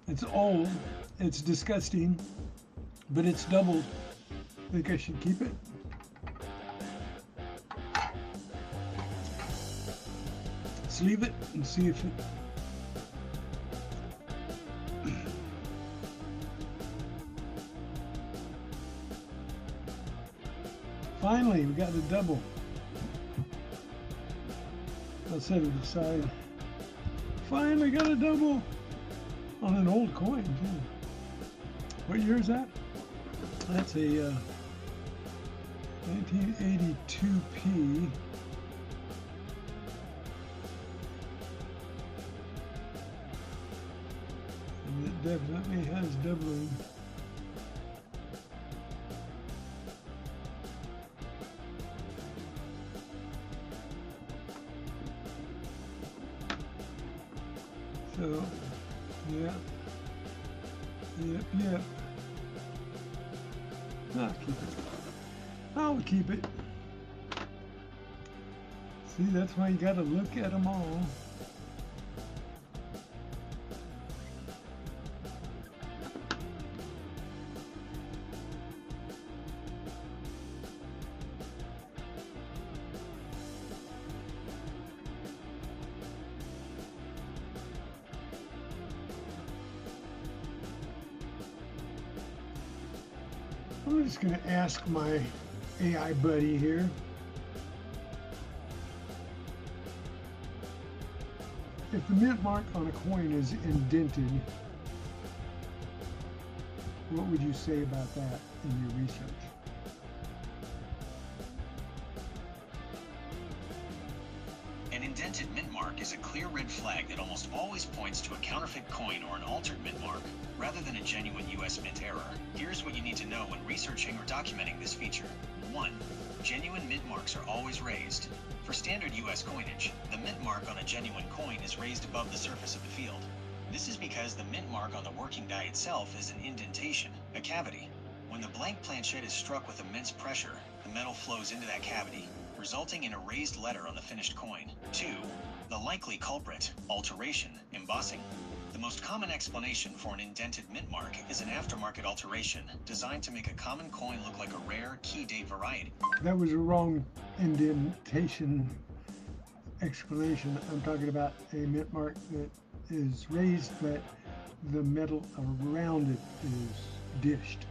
It's old, it's disgusting, but it's doubled. Think I should keep it? Let's leave it and see if it... Finally, we got a double. I'll set it aside. Finally got a double on an old coin too. What year is that? That's a 1982p. And it definitely has doubling. So, yeah. Yep. I'll keep it. I'll keep it. See, that's why you gotta look at them all. I'm just going to ask my AI buddy here. If the mint mark on a coin is indented, what would you say about that in your research? An indented mint mark is a clear red flag that almost always points to a counterfeit coin or an altered mint mark, rather than a genuine US mint error. Here's what you need to know when researching or documenting this feature. 1. Genuine mint marks are always raised. For standard US coinage, the mint mark on a genuine coin is raised above the surface of the field. This is because the mint mark on the working die itself is an indentation, a cavity. When the blank planchette is struck with immense pressure, the metal flows into that cavity, resulting in a raised letter on the finished coin. 2. The likely culprit, alteration, embossing. The most common explanation for an indented mint mark is an aftermarket alteration designed to make a common coin look like a rare key date variety. That was a wrong indentation explanation. I'm talking about a mint mark that is raised, but the metal around it is dished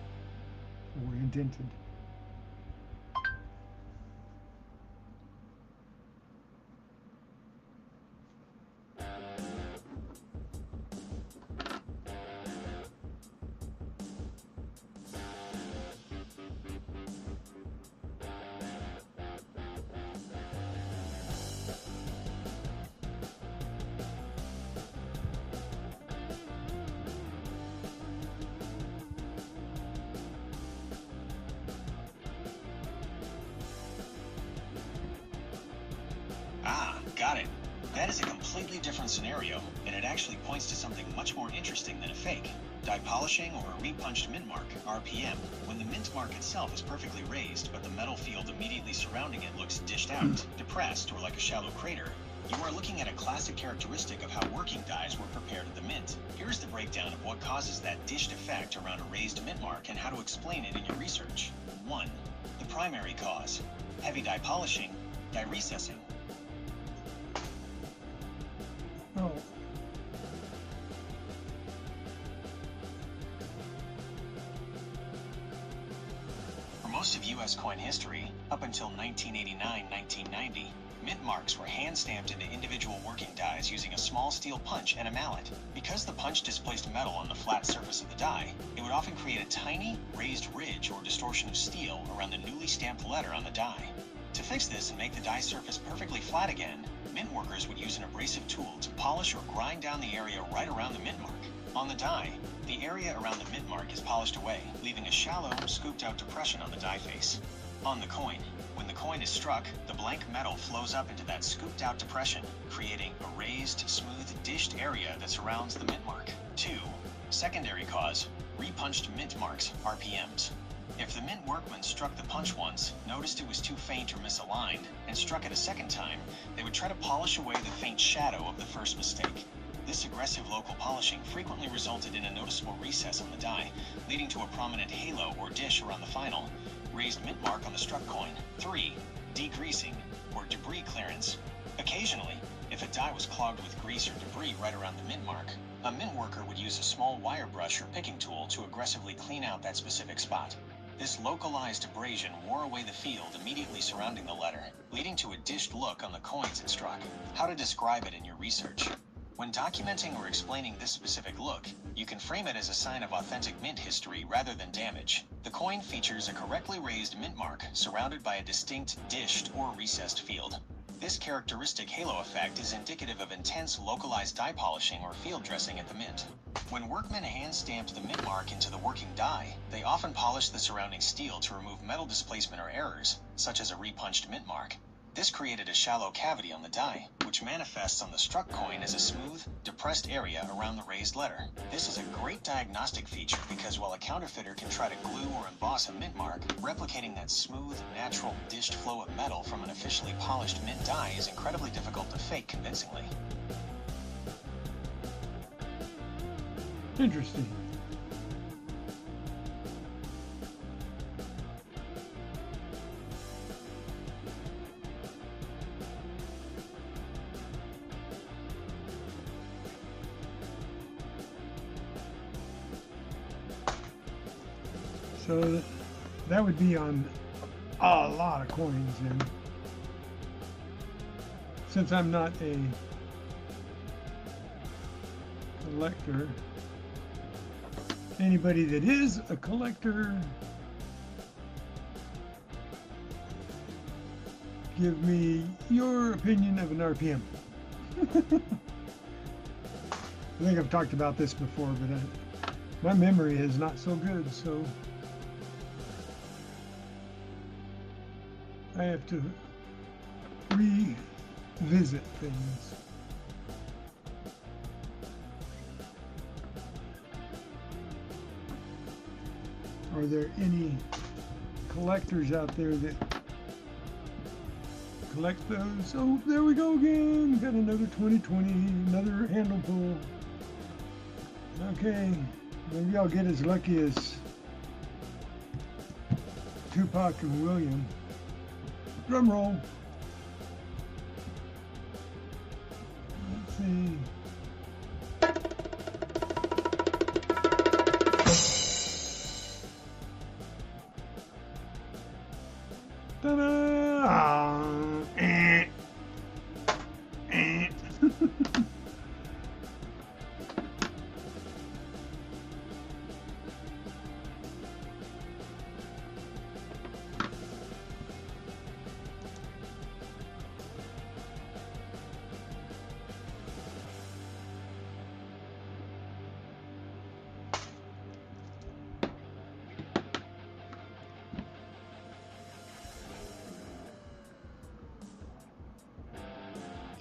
or indented. That is a completely different scenario, and it actually points to something much more interesting than a fake. Die polishing, or a repunched mint mark, RPM, when the mint mark itself is perfectly raised, but the metal field immediately surrounding it looks dished out, depressed, or like a shallow crater, you are looking at a classic characteristic of how working dies were prepared at the mint. Here's the breakdown of what causes that dished effect around a raised mint mark and how to explain it in your research. 1. The primary cause: heavy die polishing, die recessing. Oh. For most of U.S. coin history, up until 1989-1990, mint marks were hand-stamped into individual working dies using a small steel punch and a mallet. Because the punch displaced metal on the flat surface of the die, it would often create a tiny, raised ridge or distortion of steel around the newly stamped letter on the die. To fix this and make the die surface perfectly flat again, mint workers would use an abrasive tool to polish or grind down the area right around the mint mark. On the die, the area around the mint mark is polished away, leaving a shallow, scooped-out depression on the die face. On the coin, when the coin is struck, the blank metal flows up into that scooped-out depression, creating a raised, smooth, dished area that surrounds the mint mark. 2. Secondary cause: repunched mint marks, RPMs. If the mint workman struck the punch once, noticed it was too faint or misaligned, and struck it a second time, they would try to polish away the faint shadow of the first mistake. This aggressive local polishing frequently resulted in a noticeable recess on the die, leading to a prominent halo or dish around the final, raised mint mark on the struck coin. 3. Degreasing, or debris clearance. Occasionally, if a die was clogged with grease or debris right around the mint mark, a mint worker would use a small wire brush or picking tool to aggressively clean out that specific spot. This localized abrasion wore away the field immediately surrounding the letter, leading to a dished look on the coins it struck. How to describe it in your research. When documenting or explaining this specific look, you can frame it as a sign of authentic mint history rather than damage. The coin features a correctly raised mint mark surrounded by a distinct dished or recessed field. This characteristic halo effect is indicative of intense localized die polishing or field dressing at the mint. When workmen hand-stamped the mint mark into the working die, they often polished the surrounding steel to remove metal displacement or errors, such as a repunched mint mark. This created a shallow cavity on the die, which manifests on the struck coin as a smooth, depressed area around the raised letter. This is a great diagnostic feature because while a counterfeiter can try to glue or emboss a mint mark, replicating that smooth, natural, dished flow of metal from an officially polished mint die is incredibly difficult to fake convincingly. Interesting. So that would be on a lot of coins, and since I'm not a collector, anybody that is a collector, give me your opinion of an RPM. I think I've talked about this before, but my memory is not so good, so I have to revisit things. Are there any collectors out there that collect those? Oh, there we go again. Got another 2020, another handle pull. Okay, maybe I'll get as lucky as Tupac and William. Drum roll. Let's see. Ta-da!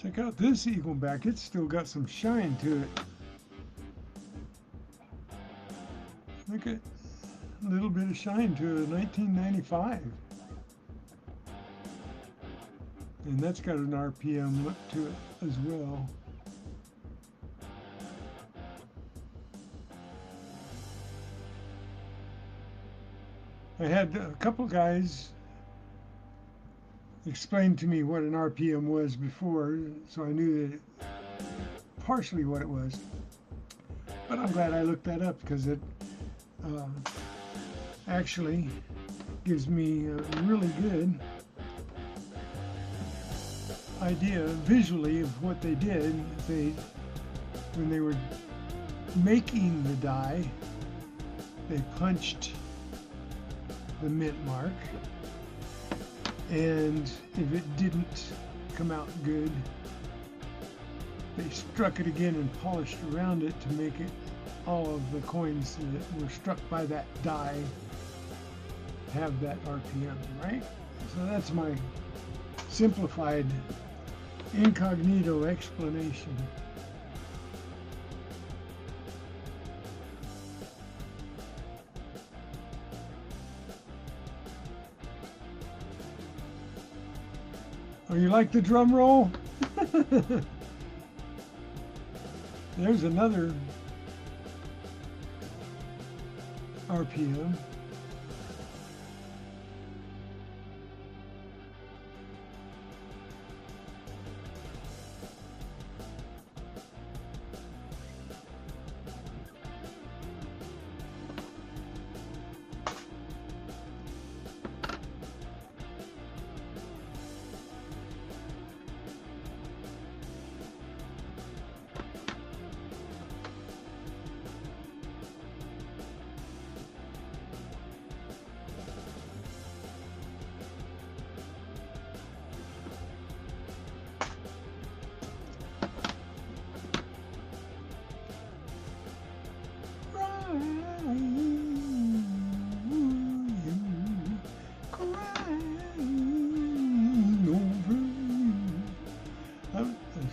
Check out this eagleback. It's still got some shine to it. Look at a little bit of shine to a 1995. And that's got an RPM look to it as well. I had a couple guys explain to me what an RPM was before, so I knew that partially what it was. But I'm glad I looked that up because it actually gives me a really good idea visually of what they did. When they were making the die, they punched the mint mark, and if it didn't come out good, they struck it again and polished around it to make it all of the coins that were struck by that die have that RPM, right? So that's my simplified incognito explanation. Oh, you like the drum roll? There's another RPM.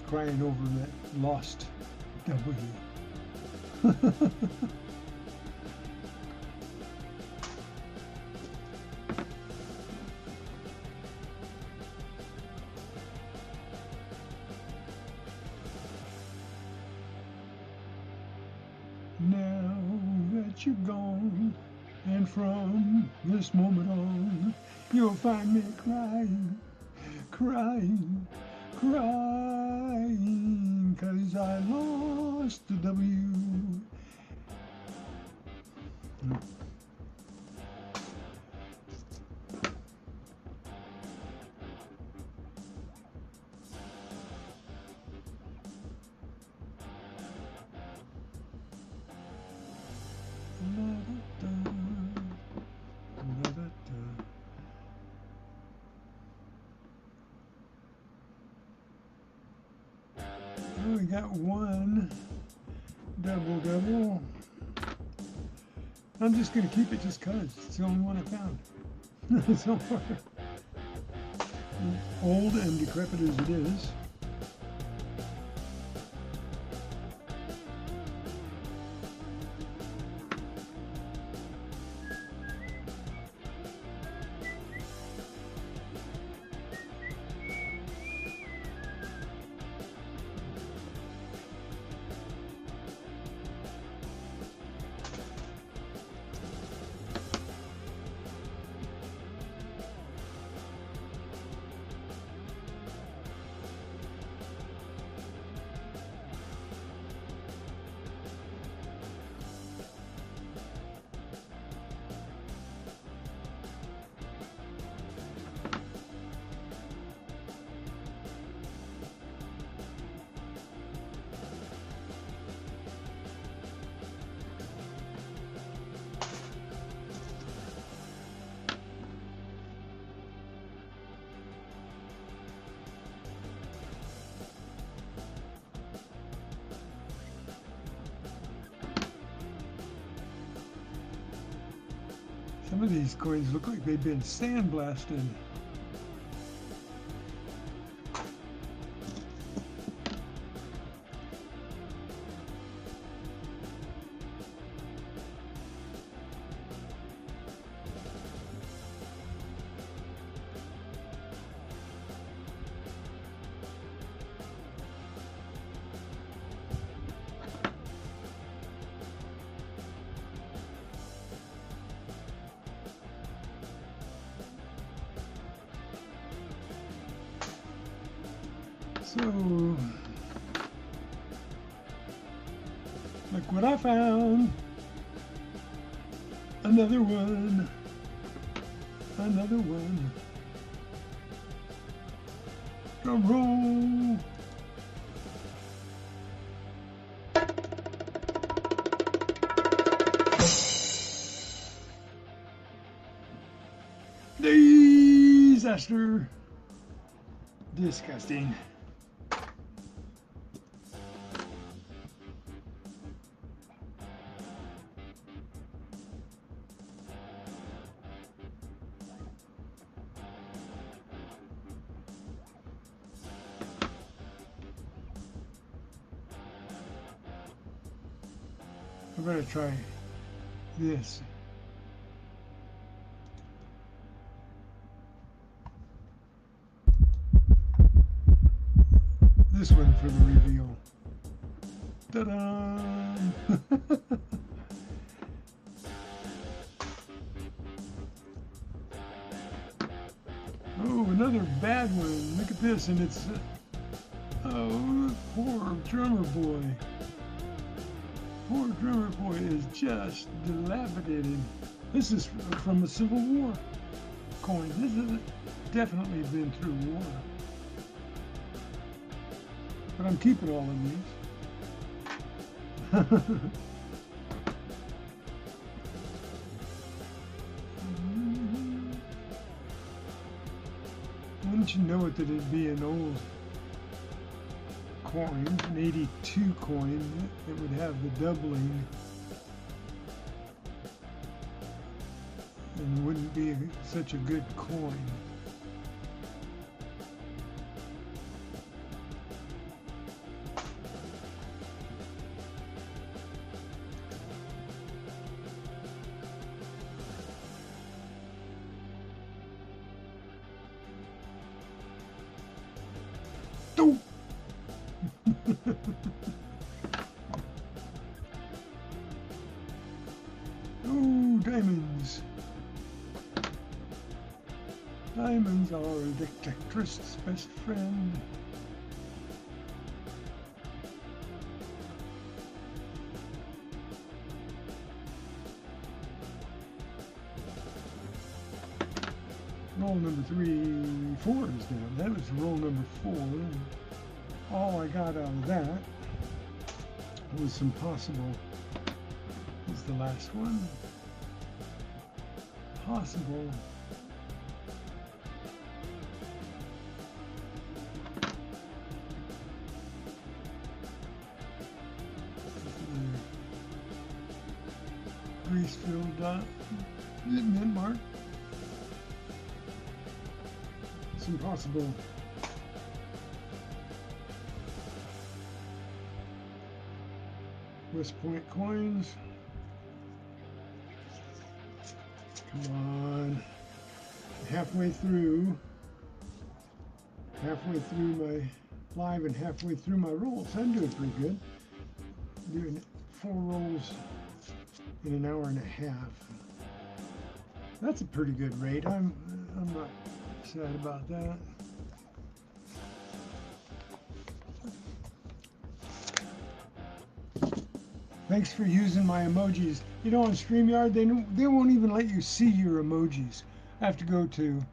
Crying over that lost W. Now that you're gone, and from this moment on, you'll find me crying, crying, crying, 'cause I lost the W. We got one double. I'm just going to keep it just because it's the only one I found so far. Old and decrepit as it is. Some of these coins look like they've been sandblasted. So, look what I found. Another one. Another one. Drum roll. Disaster. Disgusting. I'm going to try this. This one for the reveal. Ta-da! Oh, another bad one. Look at this, and it's oh, poor drummer boy. Poor drummer boy is just dilapidated. This is from a Civil War coin. This has definitely been through war. But I'm keeping all of these. Wouldn't you know it that it'd be an old coin, an 82 coin, that would have the doubling and wouldn't be such a good coin. Oh! Oh, diamonds. Diamonds are a detectorist's best friend. Roll number 4 is down. That was roll number 4. All I got out of that was some possible. Is the last one possible? Grease-filled mint mark. Some possible West Point coins. Come on. Halfway through my live and halfway through my rolls. I'm doing pretty good. Doing 4 rolls in an hour and a half. That's a pretty good rate. I'm not sad about that. Thanks for using my emojis. You know, on StreamYard, they won't even let you see your emojis. I have to go to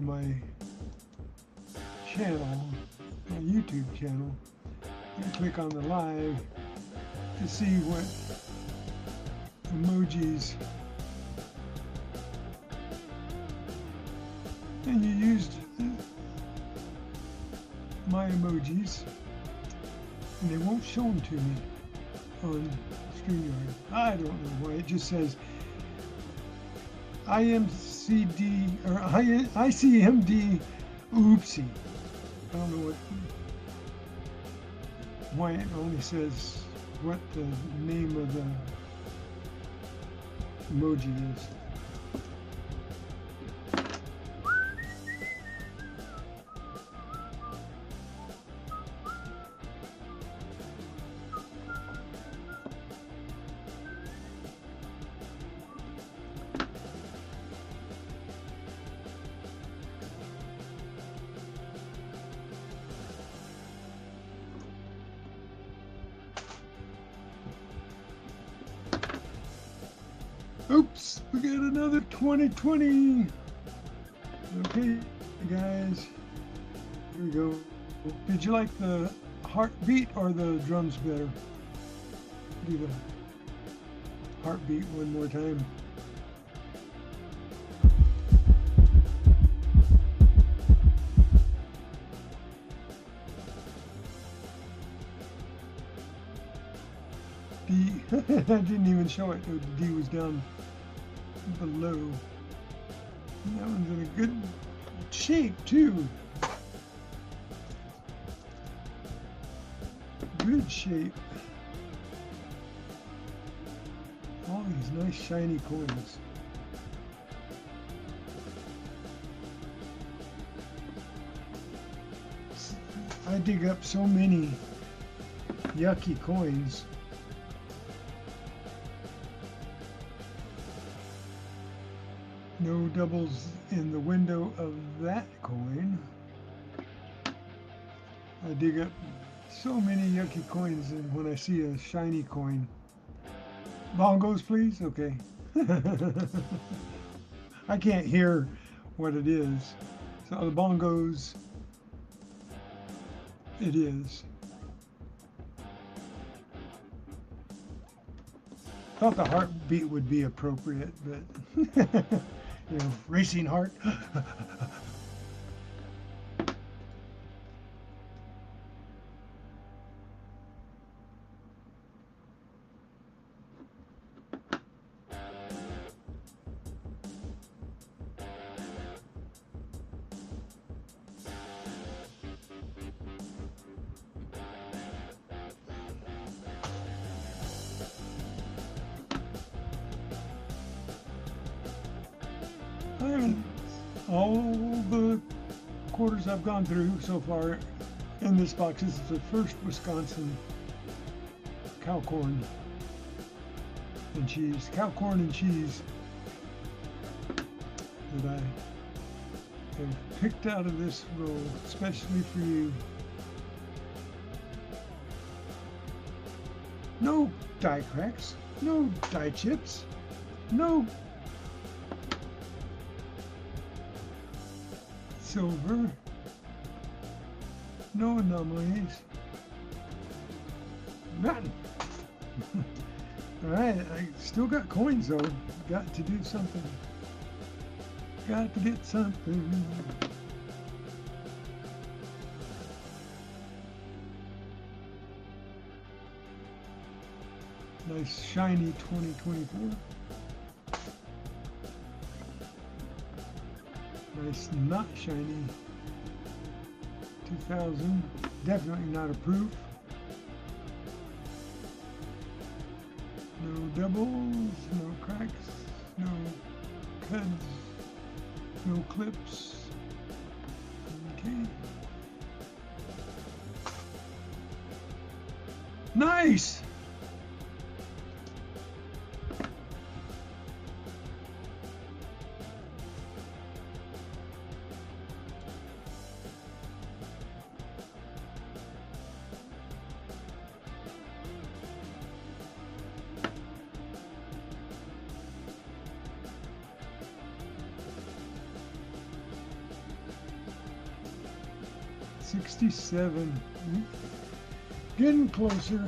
my channel, my YouTube channel, and click on the live to see what emojis. And you used my emojis, and they won't show them to me on StreamYard. I don't know why. It just says IMCD or ICMD oopsie. I don't know why it only says what the name of the emoji is. Oops, we got another 2020. Okay, guys, here we go. Did you like the heartbeat or the drums better? Do the heartbeat one more time. D, I didn't even show it. The D was down below. That one's in a good shape too. Good shape. All these nice shiny coins. I dig up so many yucky coins. No doubles in the window of that coin. I dig up so many yucky coins, and when I see a shiny coin. Bongos, please? Okay. I can't hear what it is. So the bongos, it is. Thought the heartbeat would be appropriate, but you know, racing heart. All the quarters I've gone through so far in this box, this is the first Wisconsin cow corn and cheese. Cow corn and cheese that I have picked out of this roll, especially for you. No die cracks, no die chips, no silver, no anomalies, nothing. All right, I still got coins though. Got to do something. Got to get something. Nice shiny 2024. Nice not shiny 2000. Definitely not a proof. No doubles, no cracks, no cuds, no clips. Okay. Nice! $67. Getting closer.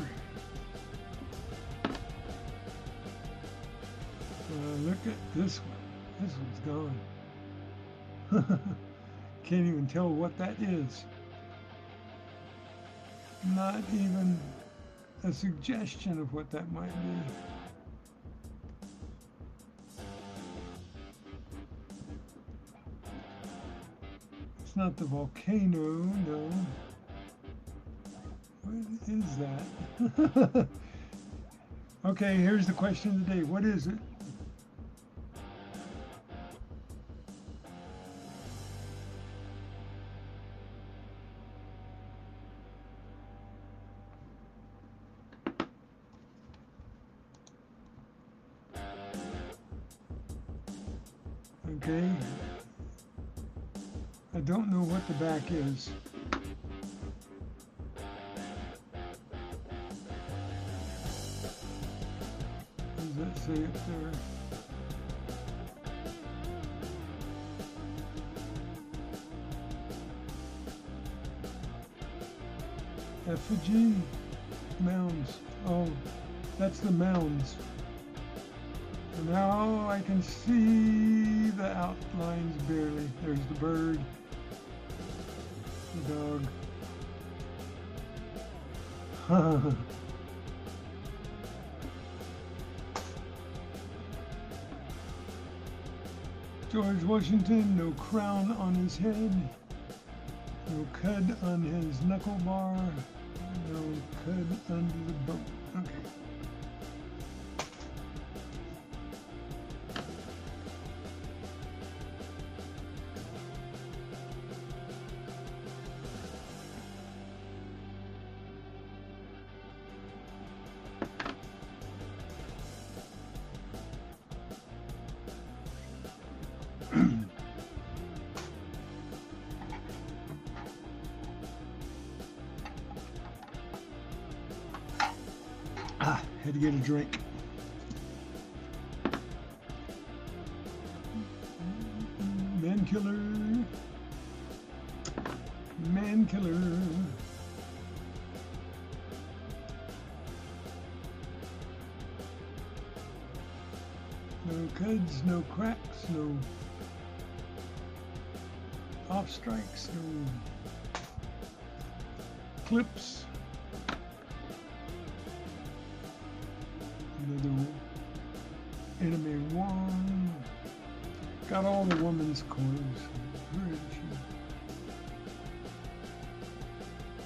Look at this one. This one's gone. Can't even tell what that is. Not even a suggestion of what that might be. It's not the volcano, no. What is that? Okay, here's the question of the day. What is it? Okay. I don't know what the back is. What does that say up there? effigy mounds. Oh, that's the mounds. And now I can see the outlines barely. There's the bird, the dog. George Washington, no crown on his head, no cud on his knuckle bar, no cud under the boat. Okay. Had to get a drink. Man killer. Man killer. No cuds, no cracks, no off strikes, no clips. Another enemy one. Got all the woman's coins. Where is she?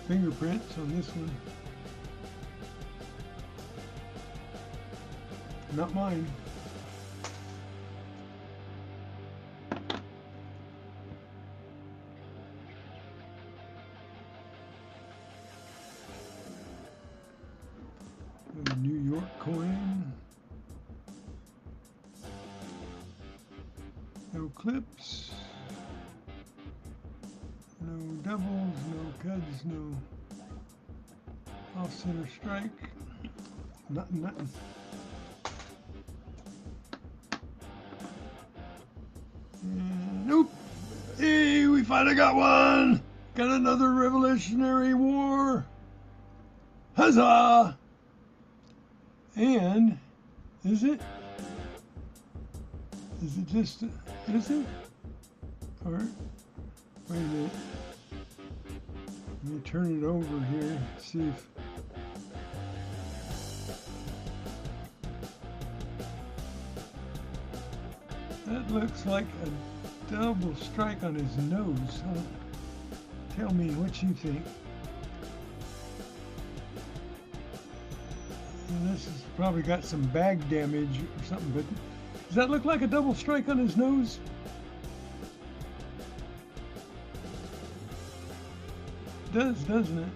Fingerprints on this one. Not mine. A New York coin. No clips. No doubles, no cuds, no off center strike. Nothing. And nope. Hey, we finally got one. Got another Revolutionary War. Huzzah! And is it just, is it? Or, wait a minute. Let me turn it over here, see if, that looks like a double strike on his nose, huh? Tell me what you think. And this has probably got some bag damage or something, but does that look like a double strike on his nose? It does, doesn't it?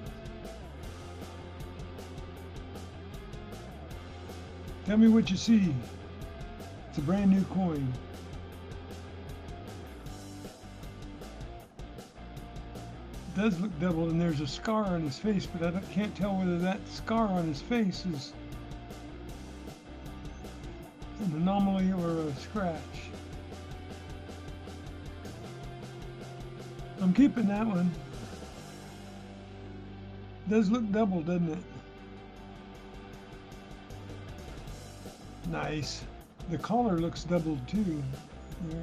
Tell me what you see. It's a brand new coin. It does look double, and there's a scar on his face, but I can't tell whether that scar on his face is an anomaly or a scratch. I'm keeping that one. It does look double, doesn't it? Nice. The collar looks doubled too. Yeah.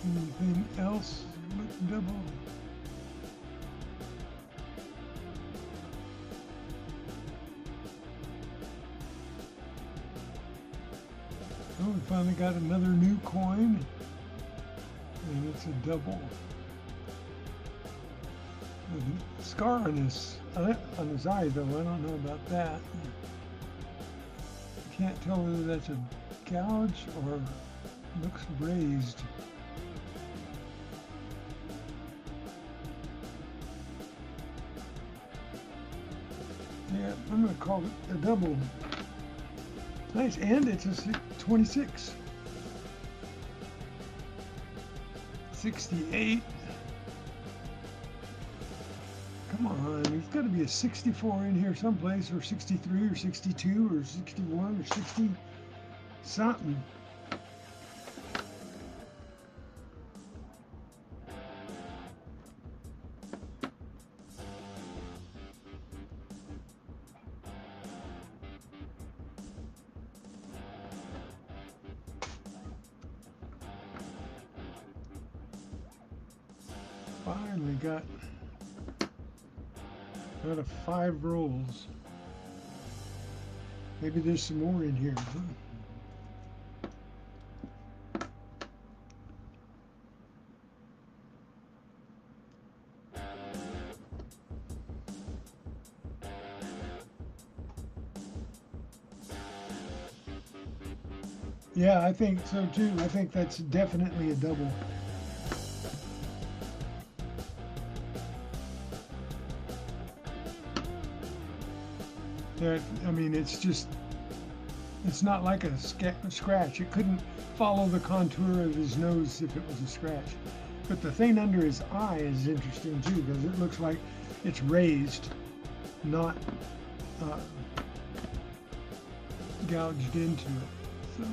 Anything else look double? Oh, we finally got another new coin, and it's a double. The scar on his eye, though, I don't know about that. I can't tell whether that's a gouge or looks raised. Yeah, I'm going to call it a double. Nice, and it's a 26. 68. Come on, there's got to be a 64 in here someplace, or 63, or 62, or 61, or 60 something. Finally got out of 5 rolls. Maybe there's some more in here. Huh? Yeah, I think so too. I think that's definitely a double. That, I mean, it's just, it's not like a scratch. It couldn't follow the contour of his nose if it was a scratch. But the thing under his eye is interesting too, because it looks like it's raised, not gouged into it. So.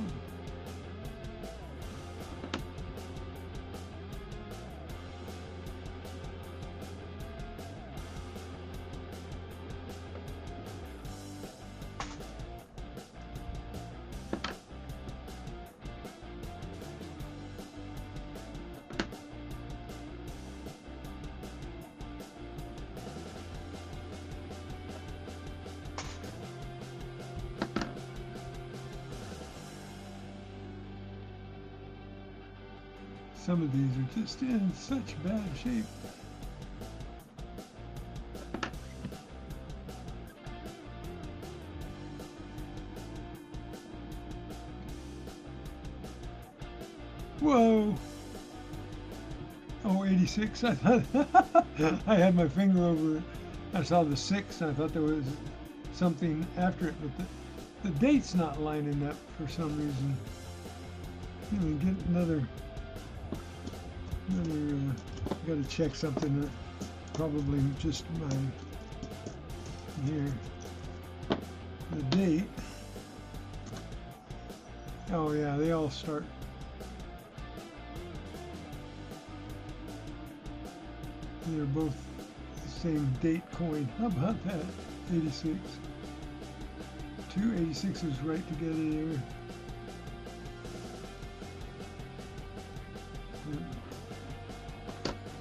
Some of these are just in such bad shape. Whoa! Oh, 86. I thought I had my finger over it. I saw the 6. I thought there was something after it, but the date's not lining up for some reason. Let me get another. Got to check something. Probably just my here. The date. Oh yeah, they all start. They're both the same date coin. How about that? 86. 2 86s right together there.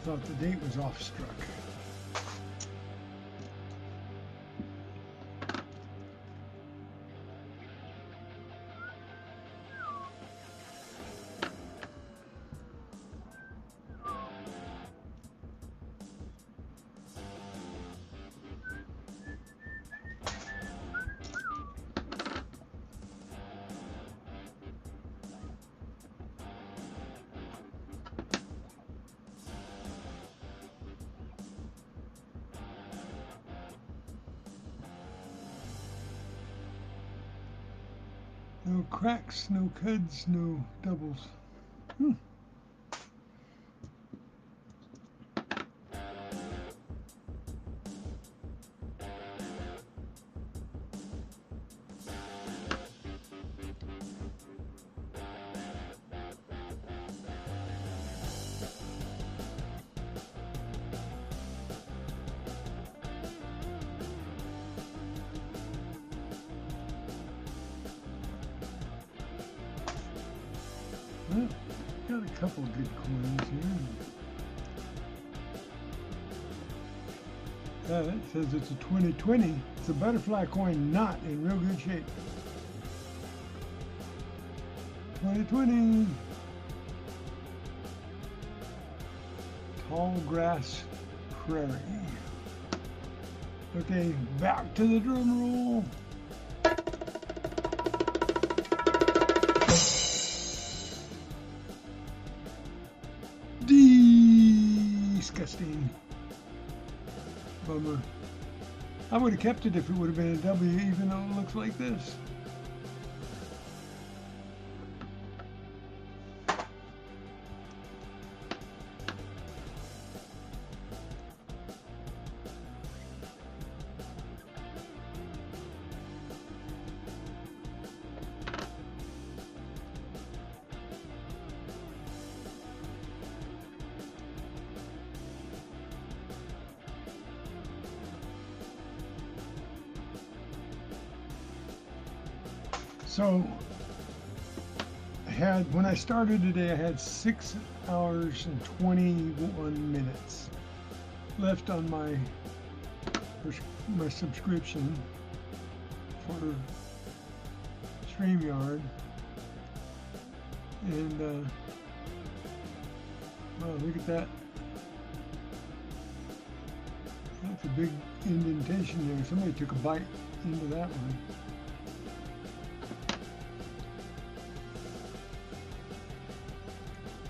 Thought the date was off struck. No cracks, no cuds, no doubles. Well, got a couple of good coins here. It says it's a 2020. It's a butterfly coin not in real good shape. 2020. Tall grass prairie. Okay, back to the drum roll. Disgusting. Bummer. I would have kept it if it would have been a W, even though it looks like this. So had, when I started today, I had 6 hours and 21 minutes left on my subscription for StreamYard. And wow, look at that. That's a big indentation there. Somebody took a bite into that one.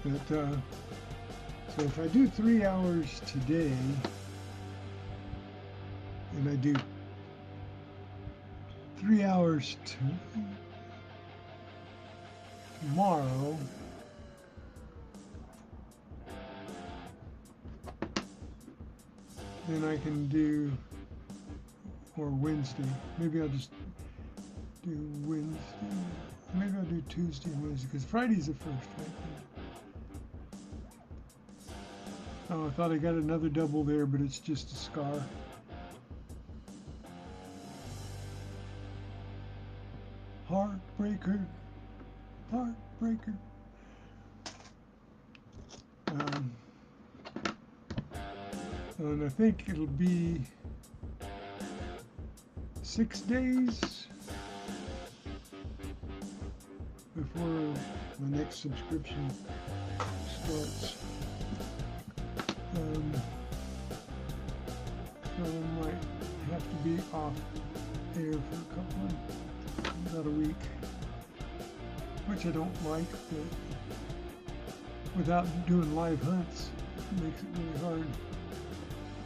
But so if I do 3 hours today, and I do 3 hours tomorrow, then I can do, or Wednesday. Maybe I'll just do Wednesday. Maybe I'll do Tuesday and Wednesday, because Friday's the first, right? Oh, I thought I got another double there, but it's just a scar. Heartbreaker. Heartbreaker. And I think it'll be 6 days before my next subscription starts. So I might have to be off air for about a week, which I don't like, but without doing live hunts, it makes it really hard.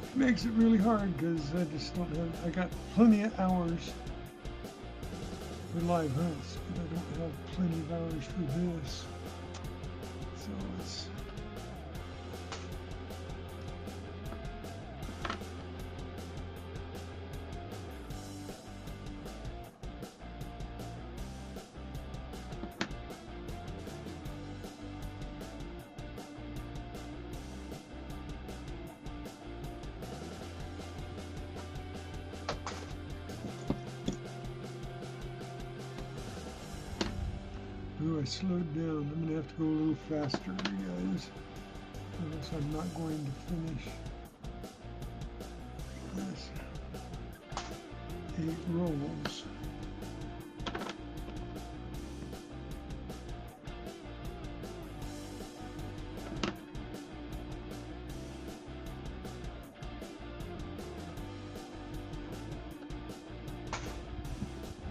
It makes it really hard because I just don't have, I got plenty of hours for live hunts, but I don't have plenty of hours for this. So it's, ooh, I slowed down. I'm gonna have to go a little faster, you guys, or else I'm not going to finish this 8 rolls.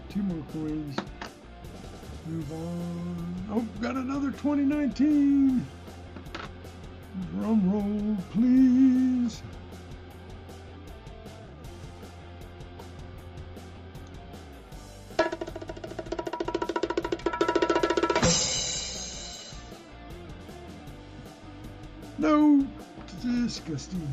Two more coins. Move on. Oh, got another 2019. Drum roll, please. No, disgusting.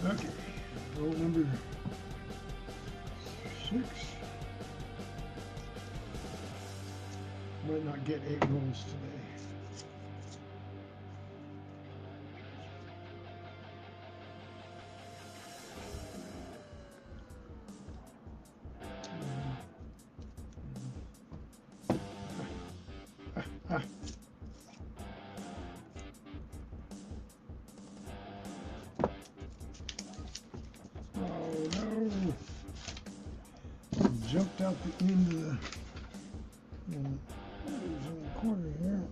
Okay, roll number 6. Might not get 8 rolls today. Oh no! Jumped out the end of the corner here.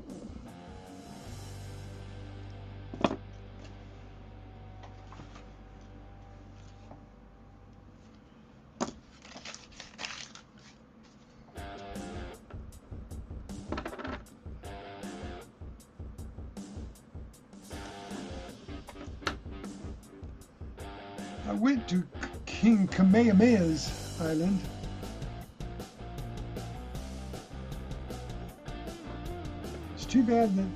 I went to King Kamehameha's island. It's too bad that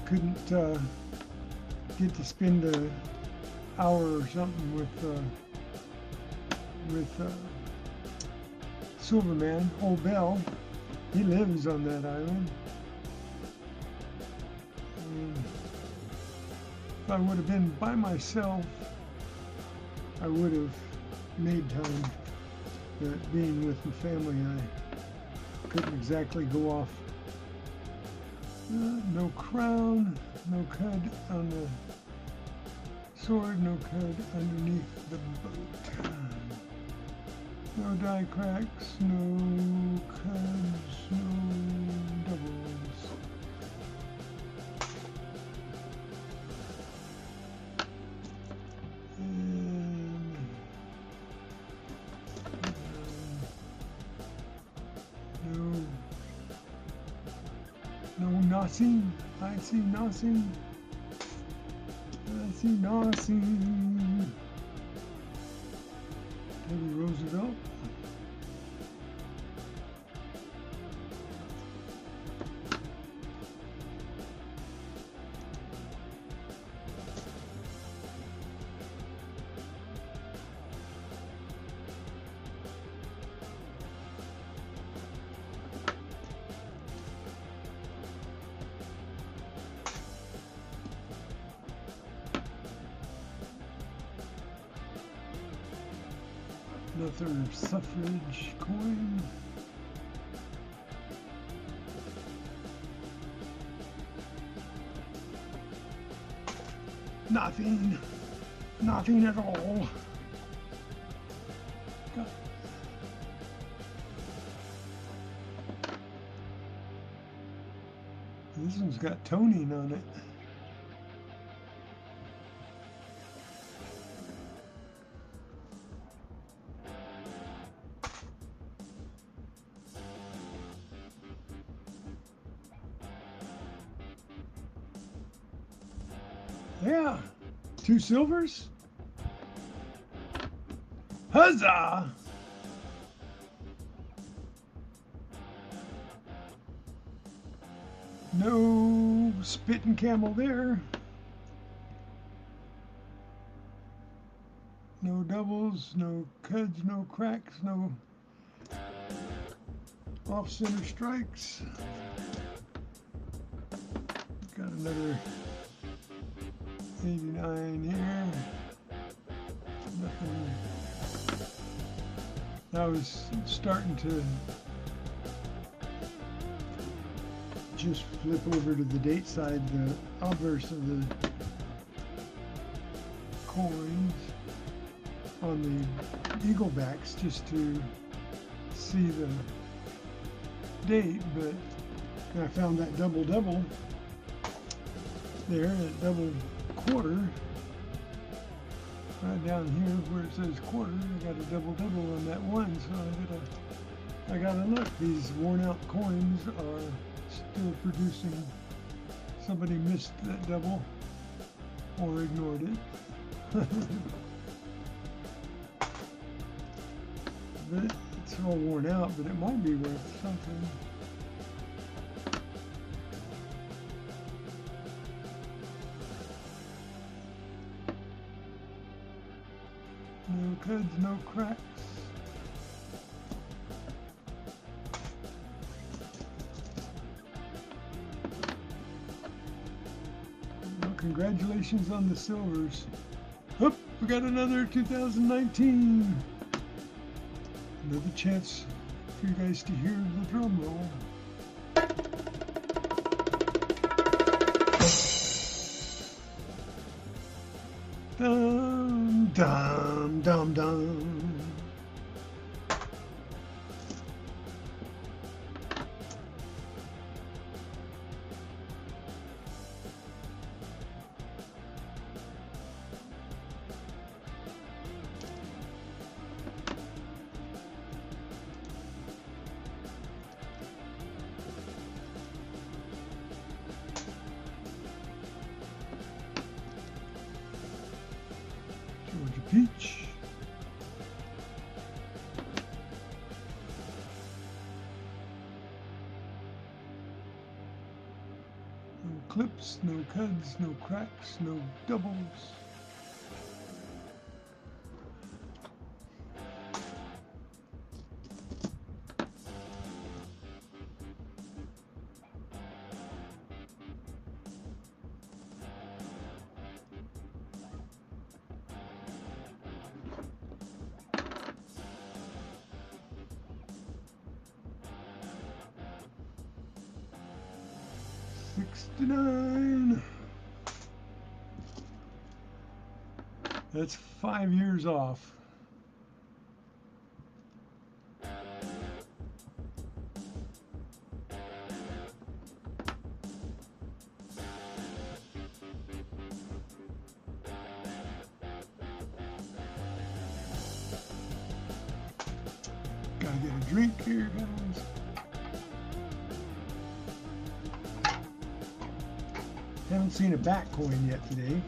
couldn't get to spend an hour or something with Silverman, Old Bell. He lives on that island. And if I would have been by myself, I would have made time, but being with my family, I couldn't exactly go off. No crown, no cud on the sword, no cud underneath the boat. No die cracks, no cuds, no doubles. And no nothing. I see nothing. I see nothing. Teddy Roosevelt. Another suffrage coin. Nothing. Nothing at all. This one's got toning on it. Yeah, 2 silvers. Huzzah! No spitting camel there. No doubles, no cuds, no cracks, no off-center strikes. Got another 89 here. Nothing. I was starting to just flip over to the date side, the obverse of the coins on the eagle backs, just to see the date. But I found that double there, that double quarter right down here where it says quarter. I got a double on that one, so I got enough. These worn out coins are still producing. Somebody missed that double or ignored it. But it's all worn out, but it might be worth something. No cuds, no cracks. Well, congratulations on the silvers. Oh, we got another 2019. Another chance for you guys to hear the drum roll. Dum, dum, dum, dum. Georgia Peach. No clips, no cuds, no cracks, no doubles. 69. That's 5 years off. Gotta get a drink here, guys. Haven't seen a back coin yet today.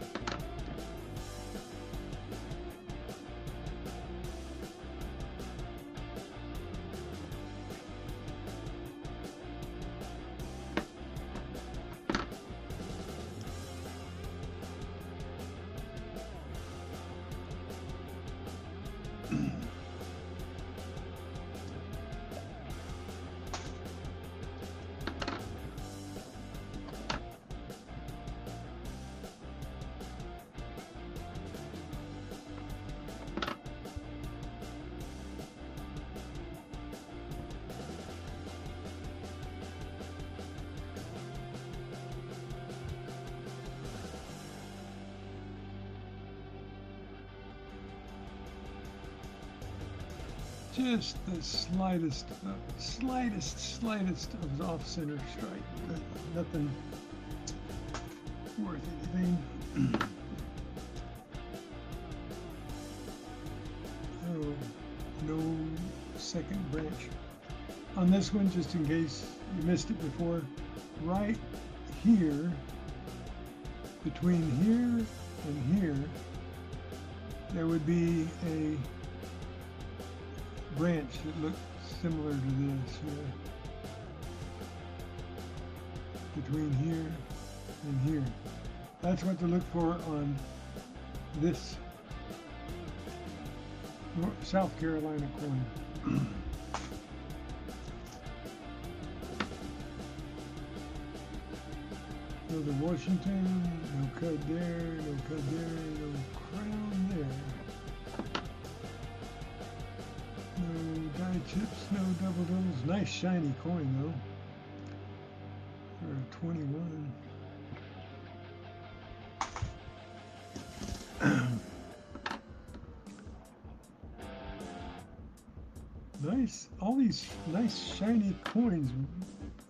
Just the slightest of off-center strike, but nothing worth anything. Oh, no second branch on this one, just in case you missed it before. Right here, between here and here, there would be a branch that looked similar to this here. Between here and here. That's what to look for on this South Carolina coin. So the Washington, no cut there, no cut there, no crown there. No die chips, no double doubles. Nice shiny coin though. For 21. Nice, all these nice shiny coins.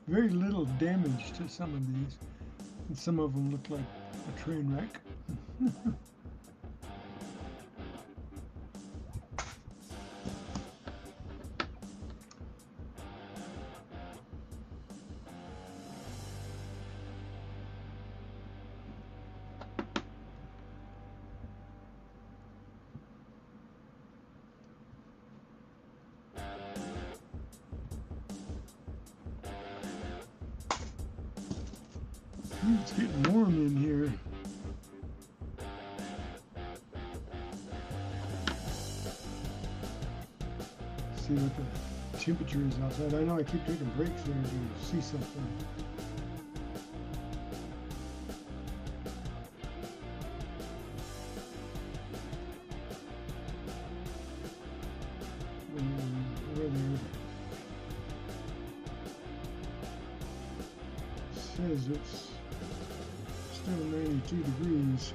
Very little damage to some of these. And some of them look like a train wreck. It's getting warm in here. See what the temperature is outside. I know I keep taking breaks there to see something. Weather says it's still 92 degrees.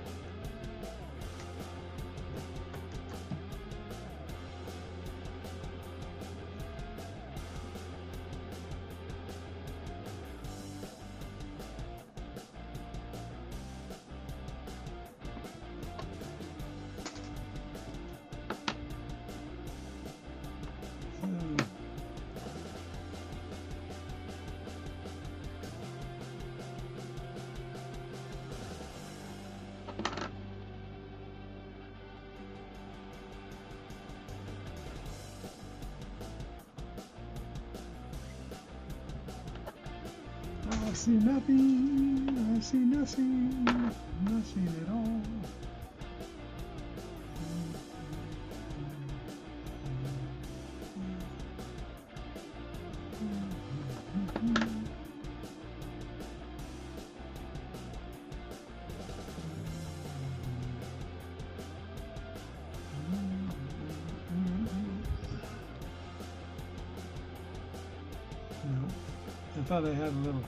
I see nothing, I see nothing, nothing at all. No, I thought I had a little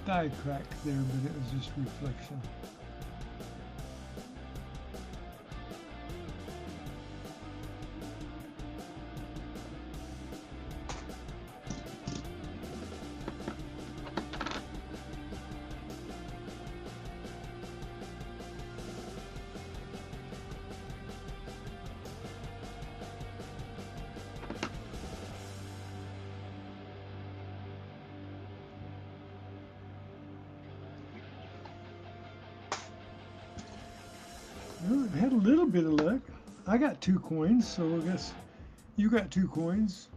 die crack there, but it was just reflection. Well, I had a little bit of luck. I got 2 coins, so I guess you got 2 coins.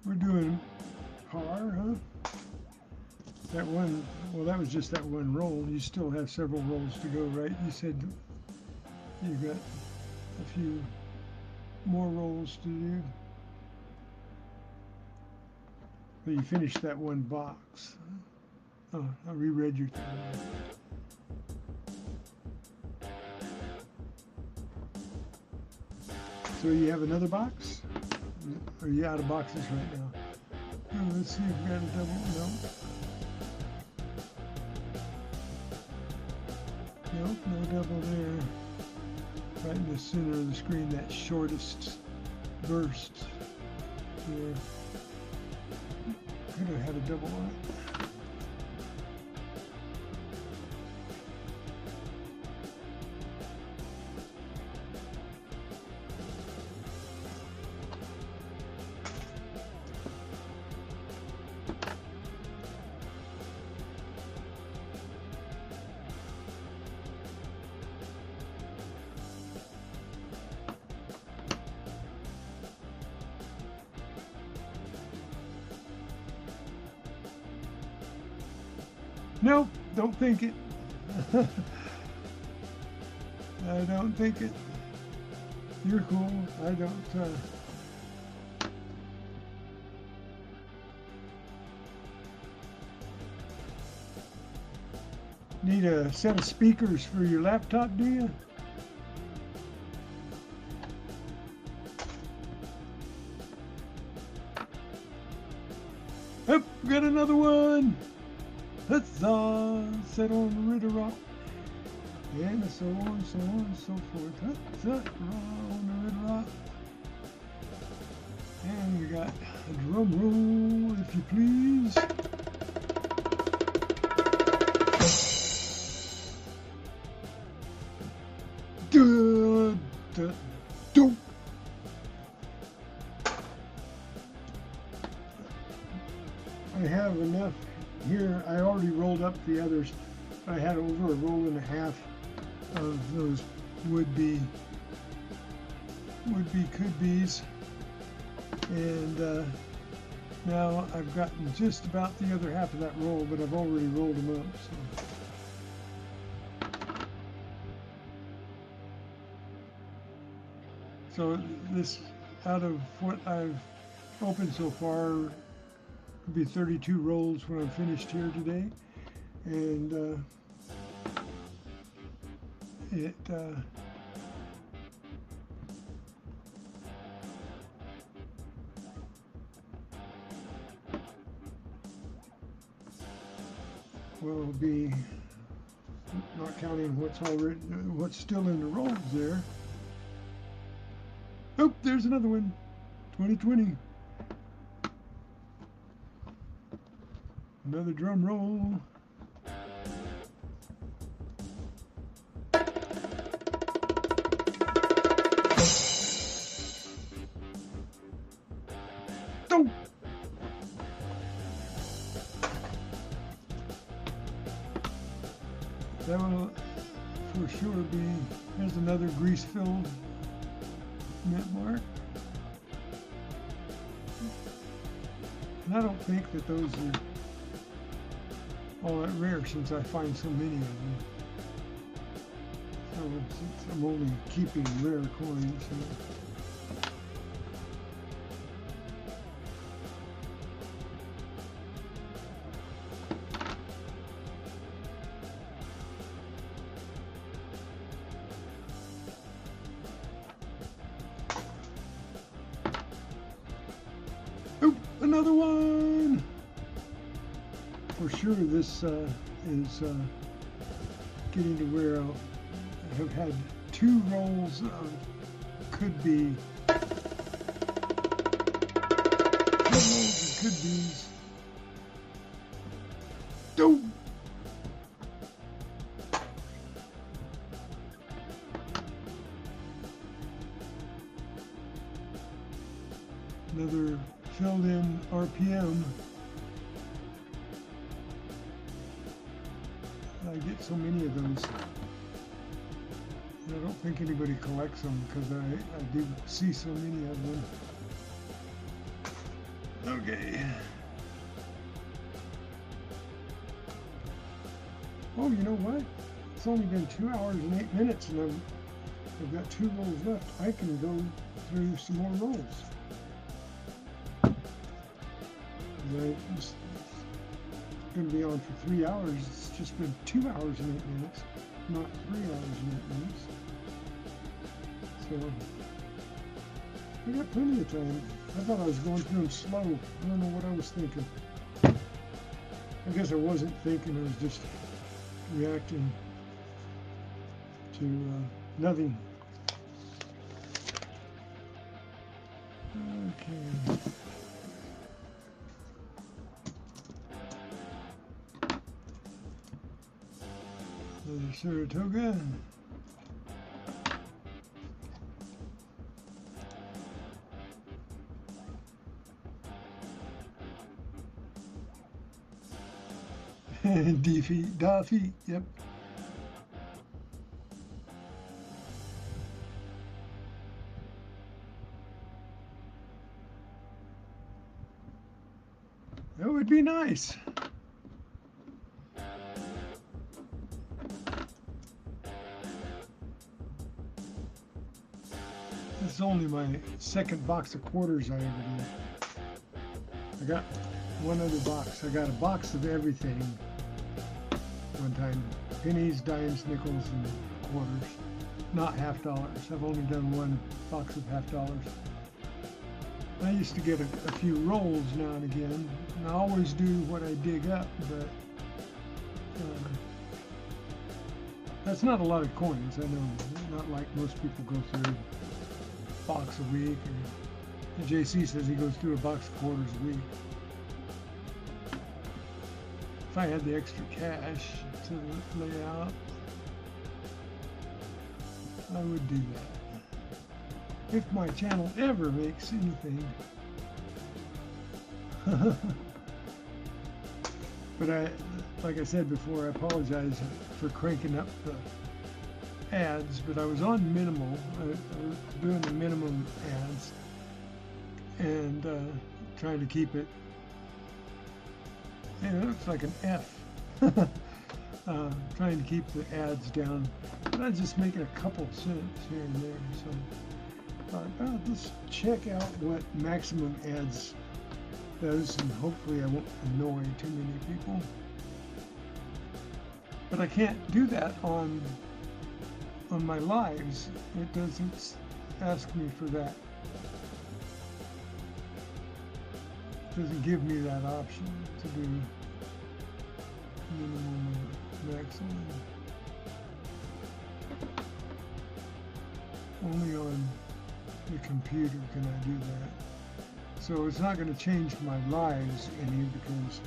We're doing par, huh? That one, well, that was just that one roll. You still have several rolls to go, right? You said you got a few more rolls to do. But you finished that one box. Oh, I reread your thing. So you have another box? Or are you out of boxes right now? Oh, let's see if we got a double. No. Nope, no double there. Right in the center of the screen, that shortest burst there. Could have had a double on it. Nope, don't think it. I don't think it. You're cool. I don't. Need a set of speakers for your laptop, do you? Oh, got another one. Huzzah! Set on the river rock. And so on, so on, and so forth. Huzzah! On the river rock. And we got a drum roll, if you please. Duh, duh, duh. I have enough here. I already rolled up the others. I had over a roll and a half of those would-be could-be's, and now I've gotten just about the other half of that roll, but I've already rolled them up. So this, out of what I've opened so far, will be 32 rolls when I'm finished here today, and it will be, not counting what's still in the rolls there. Oh, there's another one. 2020. Another drum roll. Oh! That will for sure be, there's another grease-filled mint mark. And I don't think that those are all that rare, since I find so many of them. So since I'm only keeping rare coins. Another one! For sure this is getting to where I have had 2 rolls of could be. 2 rolls of could be's. Go! Another filled in RPM. I get so many of those. I don't think anybody collects them because I do see so many of them. Okay. Oh, you know what? It's only been 2 hours and 8 minutes and I've got 2 rolls left. I can go through some more rolls. It's going to be on for 3 hours. It's just been 2 hours and 8 minutes, not 3 hours and 8 minutes. So I got plenty of time. I thought I was going through them slow. I don't know what I was thinking. I guess I wasn't thinking. I was just reacting to nothing. Okay. Another Saratoga. Duffy, yep. That would be nice. This is only my 2nd box of quarters I ever did. I got one other box. I got a box of everything one time. Pennies, dimes, nickels, and quarters. Not half dollars. I've only done one box of half dollars. I used to get a few rolls now and again, and I always do what I dig up, but that's not a lot of coins. I know, not like most people go through a box a week, or JC says he goes through a box of quarters a week. If I had the extra cash to lay out, I would do that. If my channel ever makes anything. But like I said before, I apologize for cranking up the ads, but I was on minimal. I was doing the minimum ads and trying to keep it. It looks like an F. Trying to keep the ads down, but I was just making a couple cents here and there. So let's check out what maximum ads does, and hopefully I won't annoy too many people. But I can't do that on my lives. It doesn't ask me for that. It doesn't give me that option to do minimum or maximum. Only on the computer can I do that. So it's not going to change my lives any, because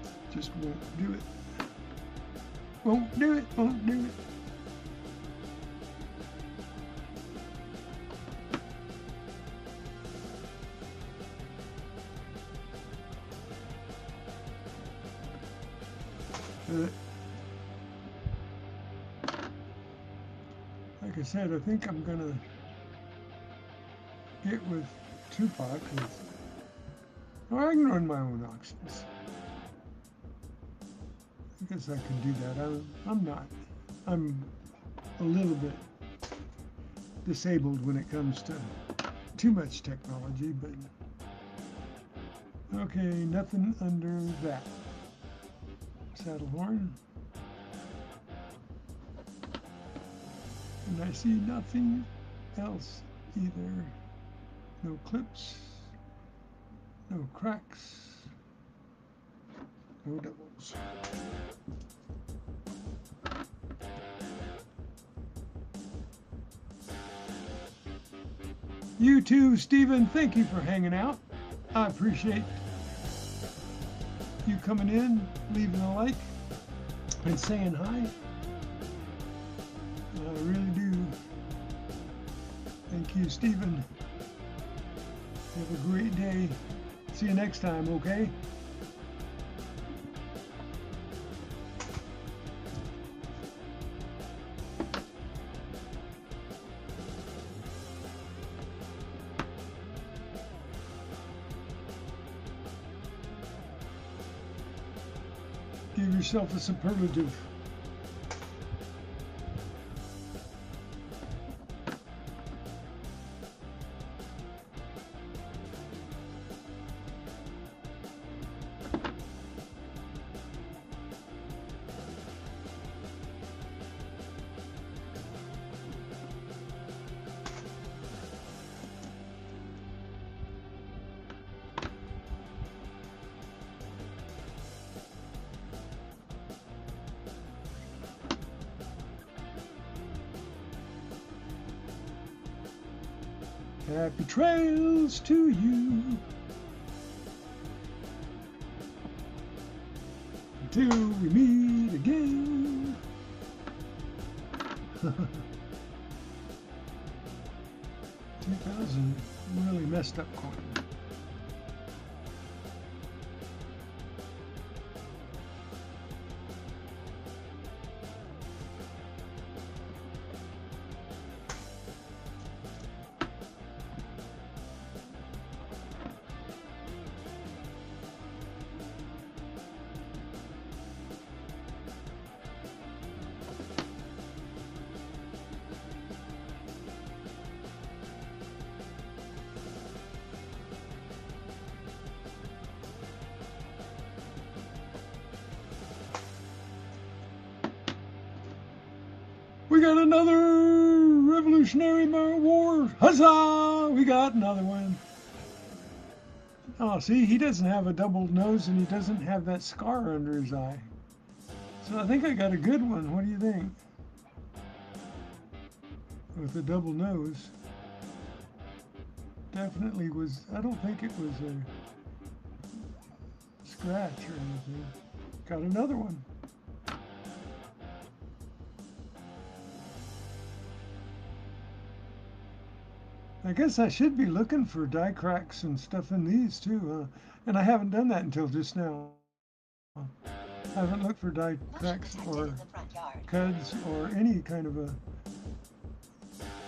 it just won't do it. Won't do it, won't do it. Like I said, I think I'm gonna get with Tupac. I can run my own auctions. I guess I can do that. I'm not. I'm a little bit disabled when it comes to too much technology, but okay, nothing under that. Saddle horn. And I see nothing else either. No clips, No cracks. No doubles. You too, Stephen. Thank you for hanging out. I appreciate you coming in, leaving a like, and saying hi. I really do. Thank you, Stephen. Have a great day. See you next time, okay? Give yourself a superlative. Happy trails to you. Until we meet again. 2000 really messed up coin. We got another Revolutionary War. Huzzah! We got another one. Oh, see, he doesn't have a double nose and he doesn't have that scar under his eye. So I think I got a good one. What do you think? With a double nose. Definitely was, I don't think it was a scratch or anything. Got another one. I guess I should be looking for die cracks and stuff in these too, huh? And I haven't done that until just now. I haven't looked for die cracks or cuds or any kind of a,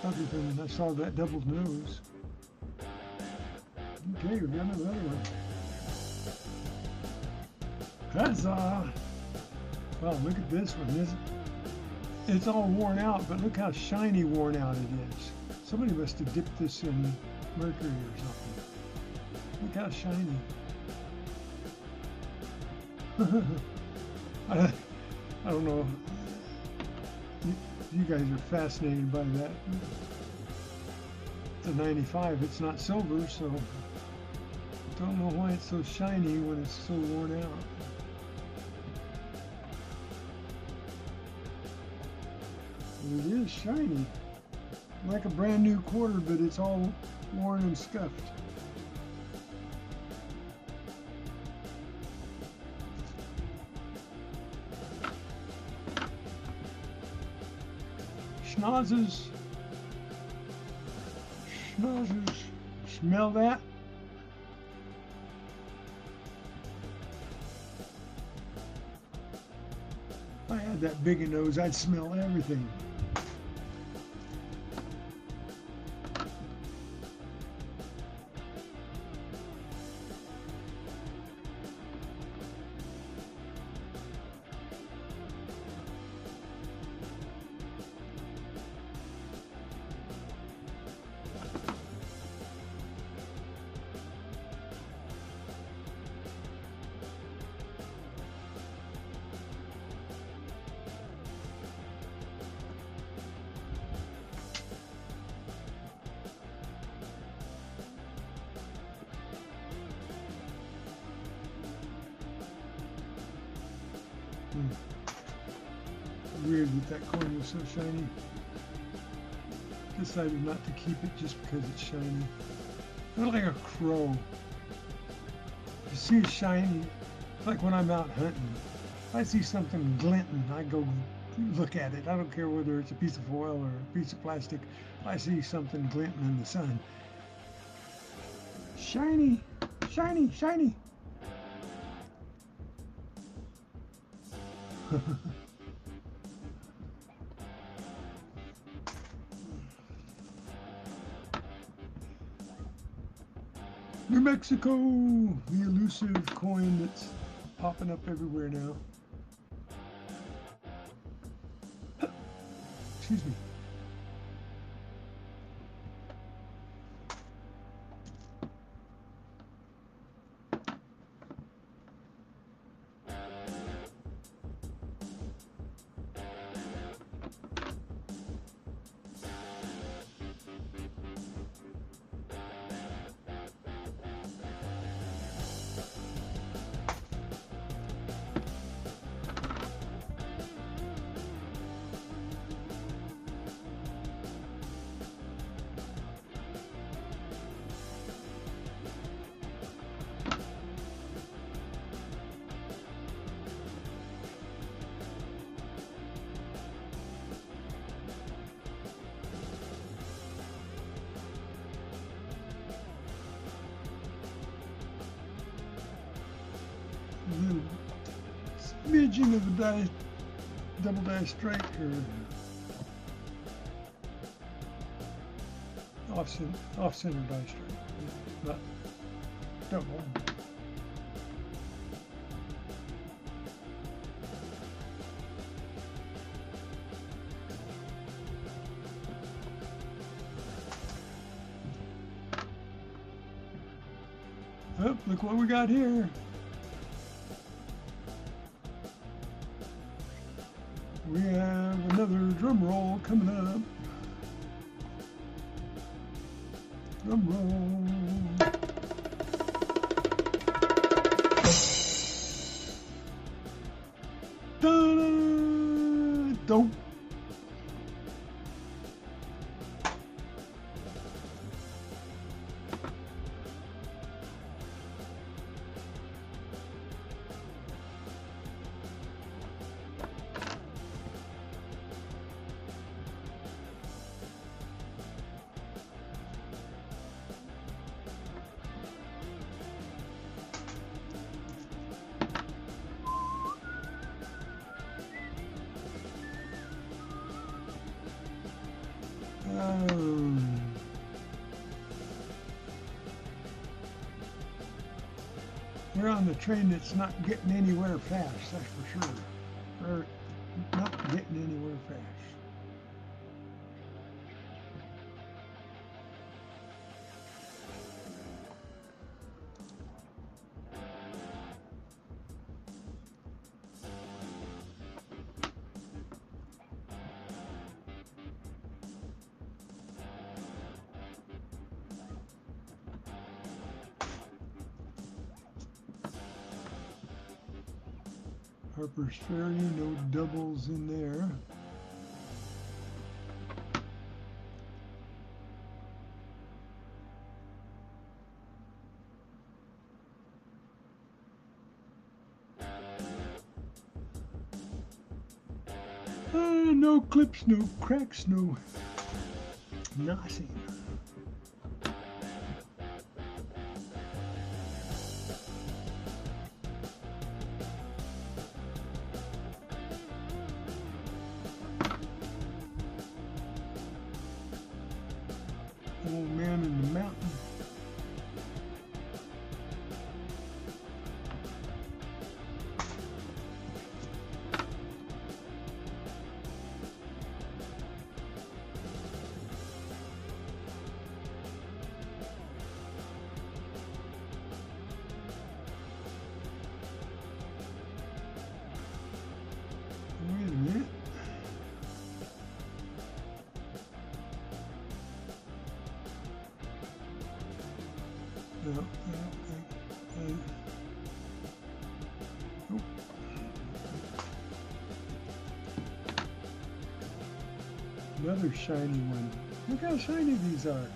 other than I saw that double nose. Okay, we got another one. Huzzah! Wow, look at this one. It's all worn out, but look how shiny worn out it is. Somebody must have dipped this in mercury or something. Look how shiny. I don't know. You guys are fascinated by that. It's a 95. It's not silver, so don't know why it's so shiny when it's so worn out. It is shiny. Like a brand new quarter, but it's all worn and scuffed. Schnozzes. Schnozzes. Smell that? If I had that big a nose, I'd smell everything. Weird that that coin was so shiny. Decided not to keep it just because it's shiny. It looks like a crow. You see it shiny, like when I'm out hunting. If I see something glinting, I go look at it. I don't care whether it's a piece of foil or a piece of plastic. If I see something glinting in the sun. Shiny, shiny, shiny. New Mexico, the elusive coin that's popping up everywhere now. Excuse me. Little smidgen of a double die strike or off center die strike, not double. Oh, look what we got here. We have another drum roll coming up. Drum roll. Da-da! Dope. We're on the train that's not getting anywhere fast, that's for sure. We're not getting anywhere fast. Harper's Ferry, no doubles in there. No clips, no cracks, no nothing. Old man in the mountain. Wait a minute. No, nope. another shiny one. Look how shiny these are.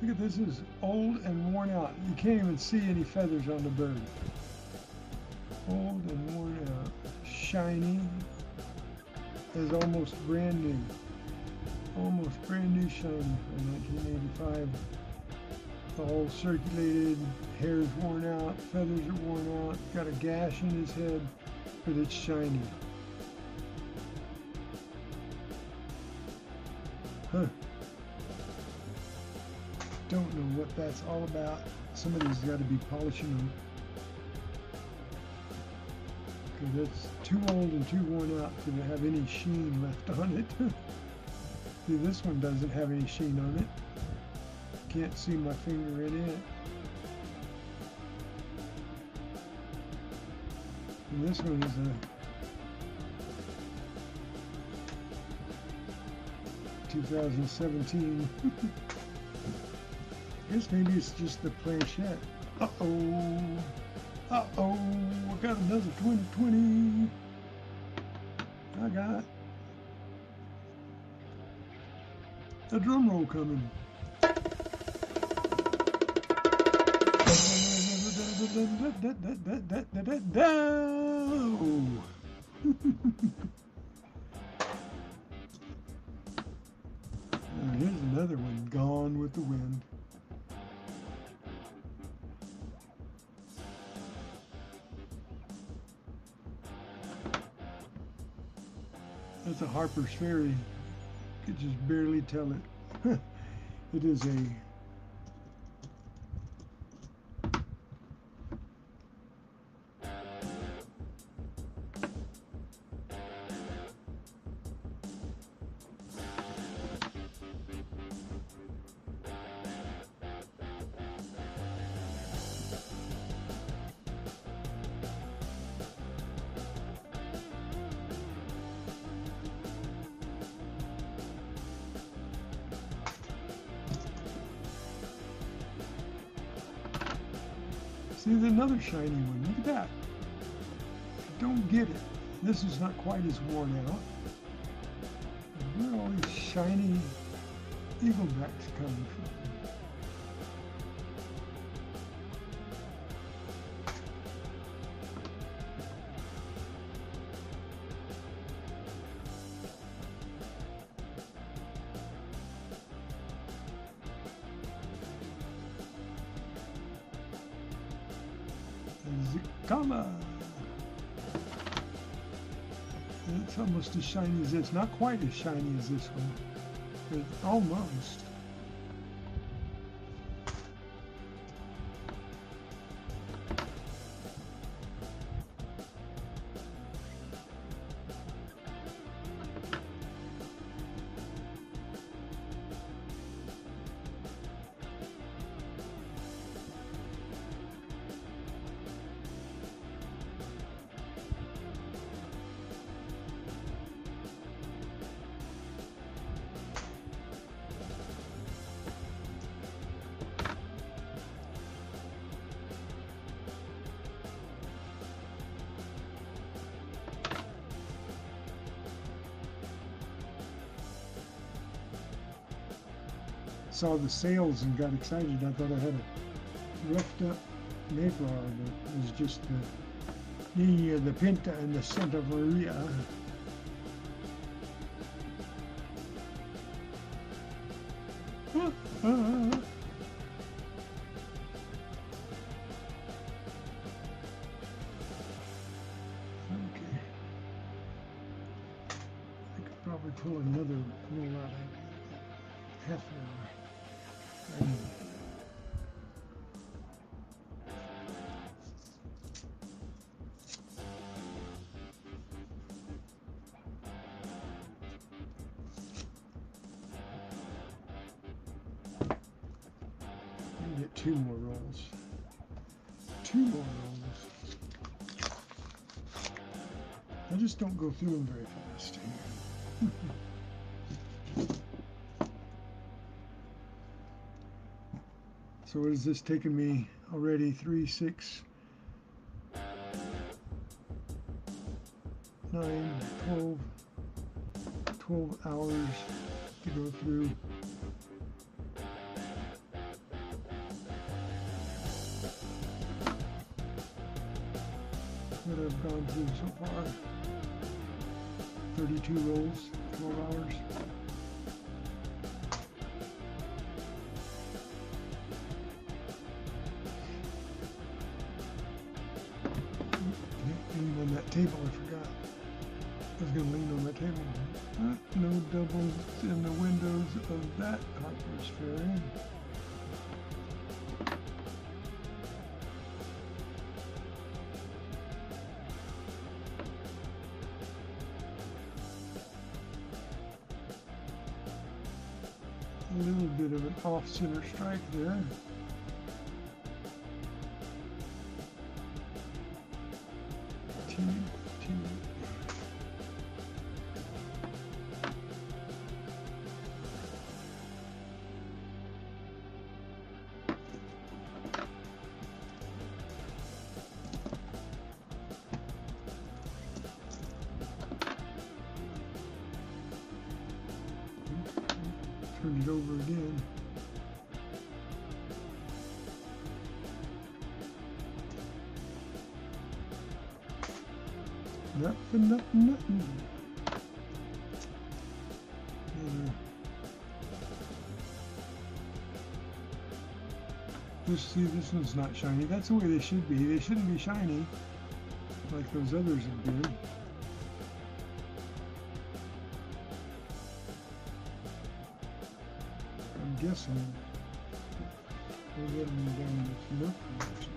Look at this, is old and worn out. You can't even see any feathers on the bird. Old and worn out. Shiny is almost brand new. Almost brand new shiny from 1985. All circulated, hair's worn out, feathers are worn out, got a gash in his head, but it's shiny. Huh. Don't know what that's all about. Somebody's got to be polishing them. Because that's too old and too worn out to have any sheen left on it. See, this one doesn't have any sheen on it. Can't see my finger in it. And this one is a 2017. I guess maybe it's just the planchette. Uh-oh. Uh-oh. I got another 2020. I got a drum roll coming. Here's another one, Gone with the Wind. That's a Harper's Ferry. You could just barely tell it. It is a see, there's another shiny one. Look at that. I don't get it. This is not quite as worn out. Where are all these shiny eaglebacks coming from? Zikala. It's almost as shiny as this. Not quite as shiny as this one, but almost. Saw the sails and got excited. I thought I had a roughed up Mayflower, but it was just the Pinta and the Santa Maria. Okay. I could probably pull another roll out of half an hour. Get two more rolls. Two more rolls. I just don't go through them very fast. So what is this taking me already? 3, 6, 9, 12, 12 hours to go through. What I've gone through so far. 32 rolls, 12 hours. Lean on that table, I forgot. I was going to lean on that table. No doubles in the windows of that Harper's Ferry. A little bit of an off-center strike there. Turn it over again. Nothing. This one's not shiny. That's the way they should be. They shouldn't be shiny like those others have been. I'm guessing we're getting down this milk production.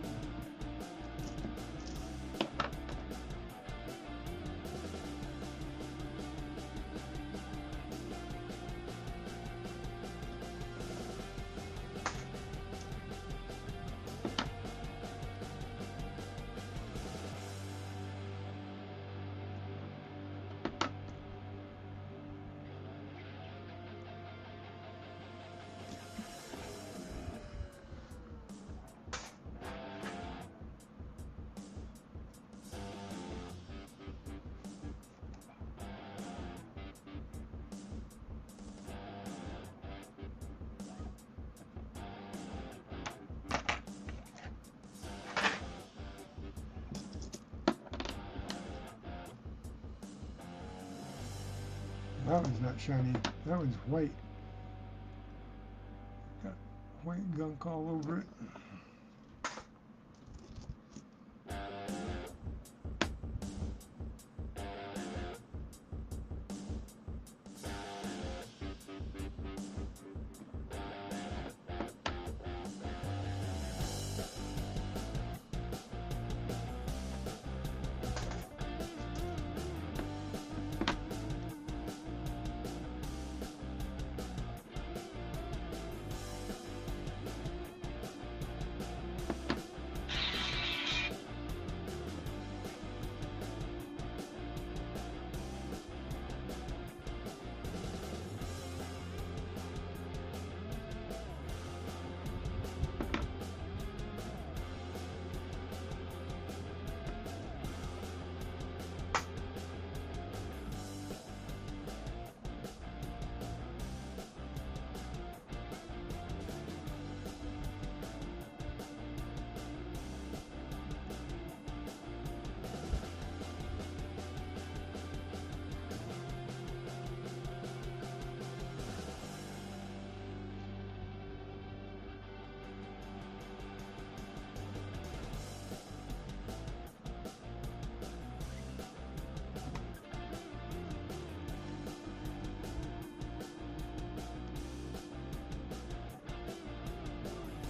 That one's not shiny. That one's white. Got white gunk all over it.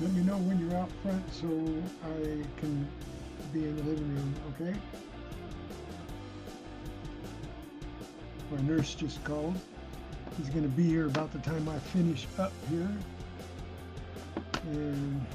Let me know when you're out front so I can be in the living room, okay? My nurse just called. He's going to be here about the time I finish up here. And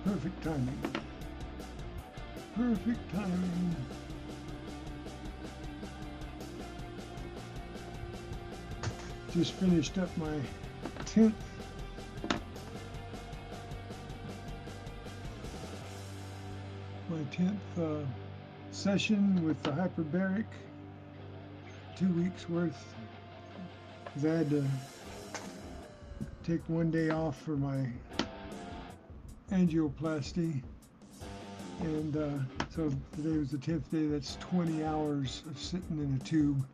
perfect timing. Perfect timing. just finished up my 10th session with the hyperbaric, 2 weeks worth. 'Cause I had to take 1 day off for my angioplasty, and so today was the 10th day. That's 20 hours of sitting in a tube.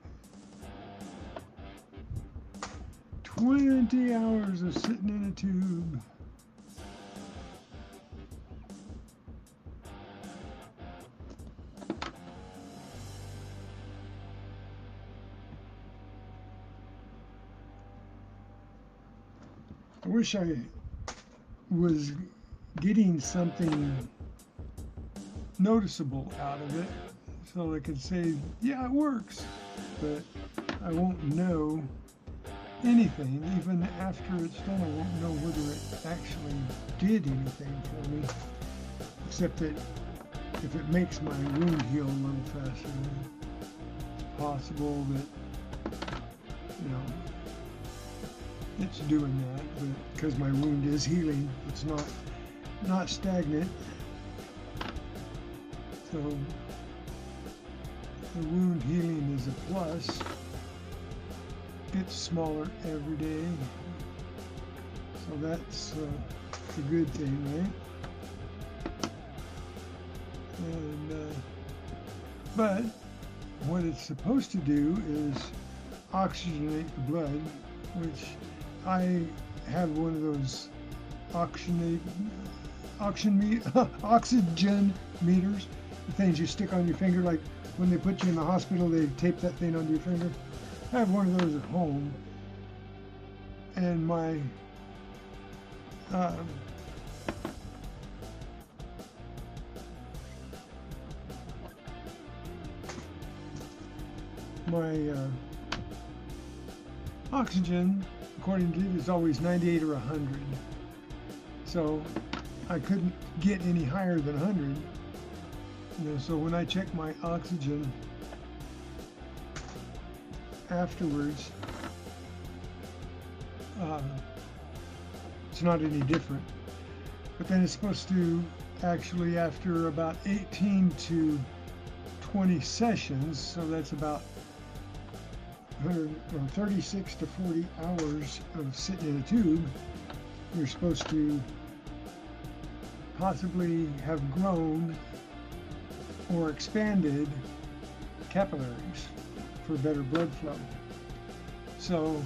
20 hours of sitting in a tube. I wish I was getting something noticeable out of it so I could say, yeah, it works, but I won't know anything. Even after it's done, I won't know whether it actually did anything for me, except that if it makes my wound heal a little faster, it's possible that, you know, it's doing that, but because my wound is healing, it's not stagnant. So the wound healing is a plus. Gets smaller every day, so that's a good thing, right? And but what it's supposed to do is oxygenate the blood, which I have one of those oxygen meters, the things you stick on your finger, like when they put you in the hospital, they tape that thing onto your finger. I have one of those at home, and my oxygen, according to it, is always 98 or 100. So I couldn't get any higher than 100. You know, so when I check my oxygen afterwards, it's not any different. But then it's supposed to actually, after about 18 to 20 sessions, so that's about 36 to 40 hours of sitting in a tube, you're supposed to possibly have grown or expanded capillaries for better blood flow. So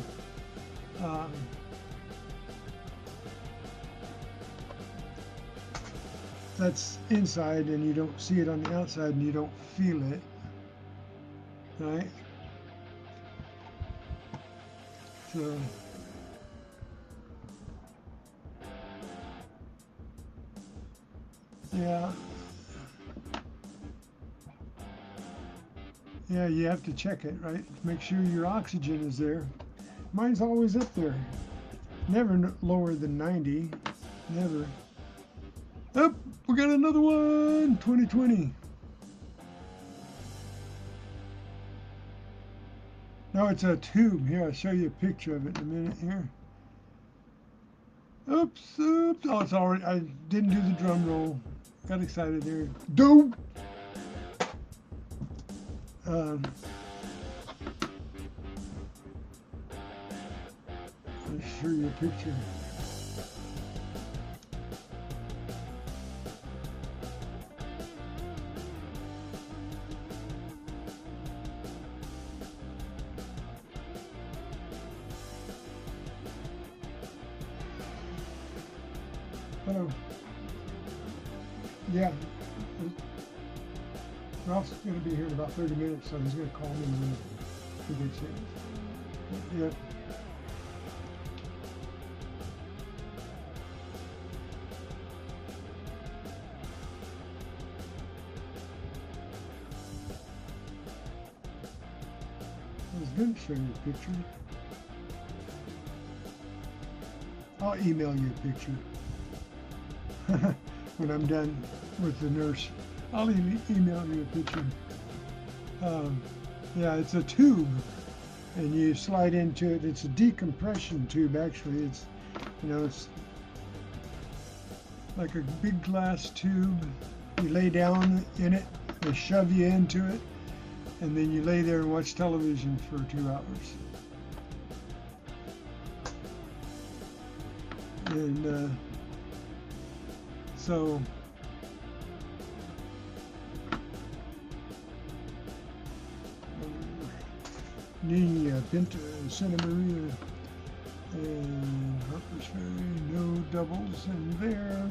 that's inside, and you don't see it on the outside, and you don't feel it, right? So yeah, you have to check it, right? Make sure your oxygen is there. Mine's always up there, never lower than 90, never. Oh, we got another one, 2020. No, it's a tube. Here, I'll show you a picture of it in a minute here. Oops. Oh, it's already, I didn't do the drum roll. Got excited there. Dope! I'll show you a picture. Hello. Yeah. Ralph's going to be here in about 30 minutes, so he's going to call me when he gets here. Yep. I was going to show you a picture. I'll email you a picture when I'm done with the nurse. I'll email you a picture. Yeah, it's a tube, and you slide into it. It's a decompression tube, actually. It's, you know, it's like a big glass tube. You lay down in it, they shove you into it, and then you lay there and watch television for 2 hours. And so Nina, Pinta, Santa Maria, and Harper's Ferry, no doubles in there.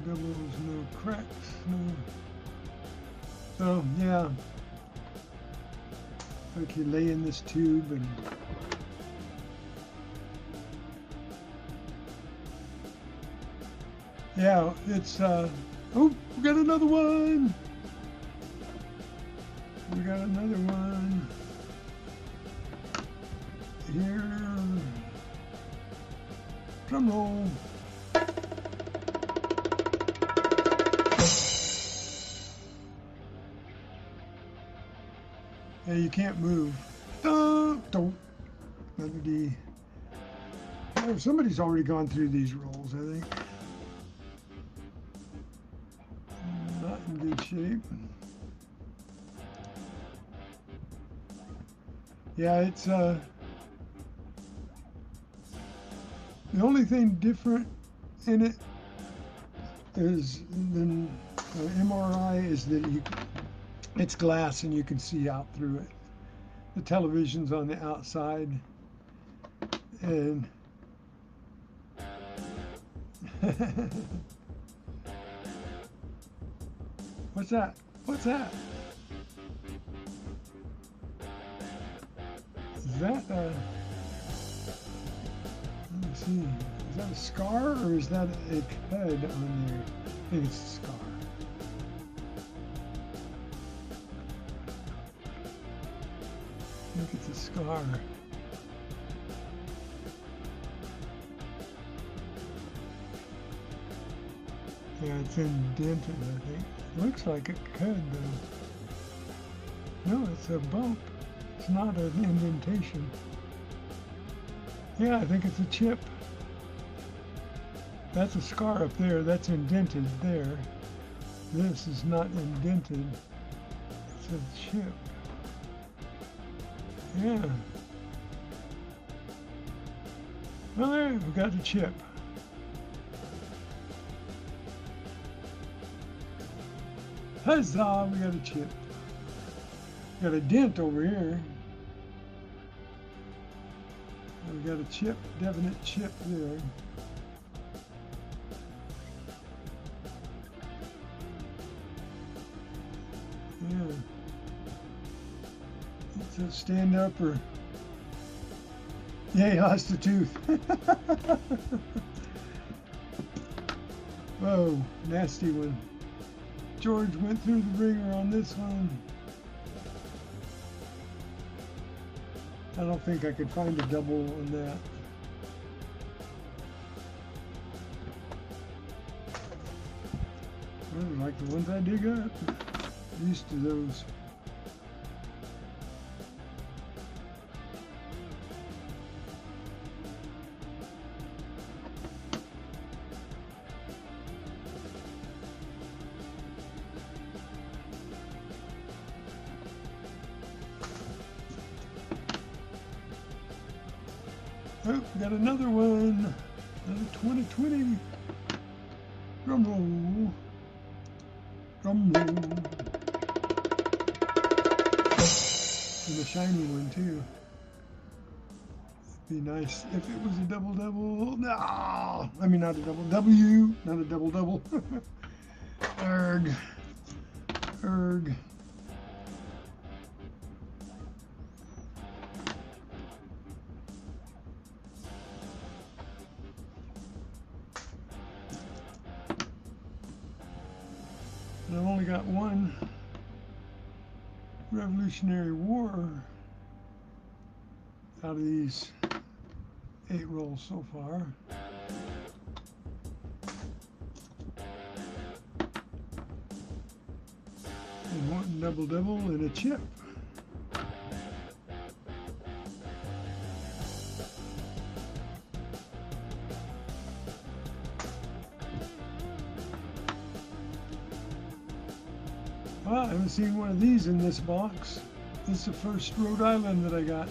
No doubles, no cracks, no. So, yeah. Like you lay in this tube and yeah, it's oh, we got another one. We got another one here. Drum roll. Yeah, you can't move. Don't. Another D. Oh, somebody's already gone through these rolls, I think. Not in good shape. Yeah, it's the only thing different in it is than MRI is that it's glass and you can see out through it. The television's on the outside, and what's that? What's that? Is that let me see. Is that a scar or is that a cud on there? I think it's a scar. I think it's a scar. Yeah, it's indented, I think. Looks like it could, though. No, it's a bump. It's not an indentation. Yeah, I think it's a chip. That's a scar up there. That's indented there. This is not indented. It's a chip. Yeah. Well, there, we got the chip. Huzzah, we got a chip. Got a dent over here. We got a chip, definite chip there. Yeah. It's a stand up or yeah, he lost a tooth. Whoa, nasty one. George went through the ringer on this one. I don't think I could find a double on that. Those are like the ones I dig up. Used to those. Oh, we got another one. Another 2020. Drum roll. Drum roll. And a shiny one too. It'd be nice if it was a double-double. No! I mean not a double W, not a double-double. Erg. Erg. And I've only got one Revolutionary War out of these 8 rolls so far. And one double-double and a chip. Oh, I haven't seen one of these in this box. This is the first Rhode Island that I got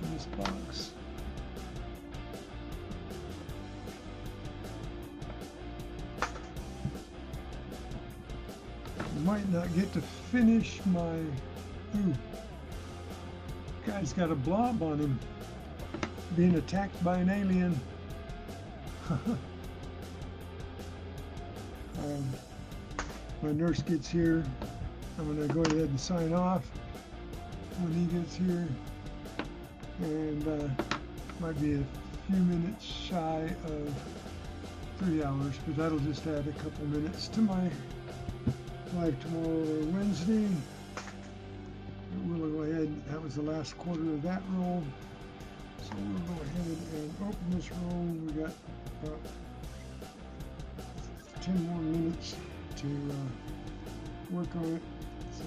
in this box. Might not get to finish my... Ooh. Guy's got a blob on him. Being attacked by an alien. My nurse gets here. I'm going to go ahead and sign off when he gets here. And might be a few minutes shy of 3 hours, but that'll just add a couple minutes to my live tomorrow or Wednesday. We'll go ahead, that was the last quarter of that roll. So we'll go ahead and open this roll. We got about 10 more minutes to work on it. So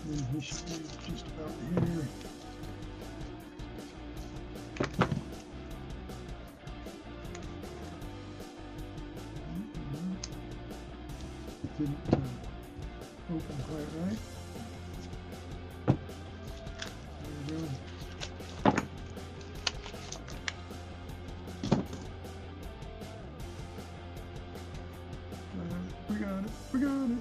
then he should be just about here. Didn't open quite right. There we go. We got it. We got it.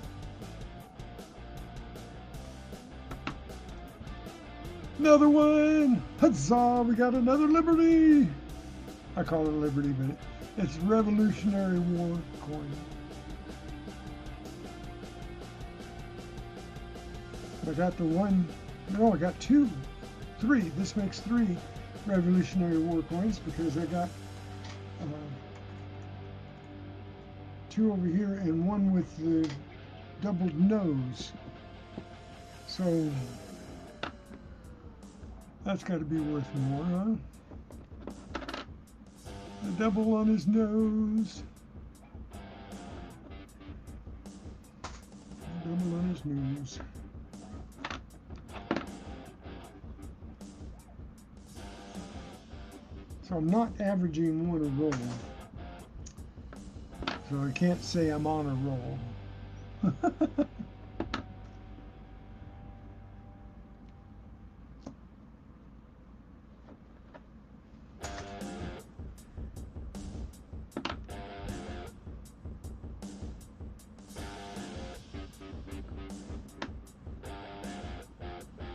Another one! Huzzah! We got another Liberty! I call it a Liberty, but it's Revolutionary War coin. I got the one, no, I got three. This makes 3 Revolutionary War coins because I got 2 over here and 1 with the doubled nose. So that's got to be worth more, huh? The double on his nose. Double on his nose. So I'm not averaging 1 a roll. So I can't say I'm on a roll.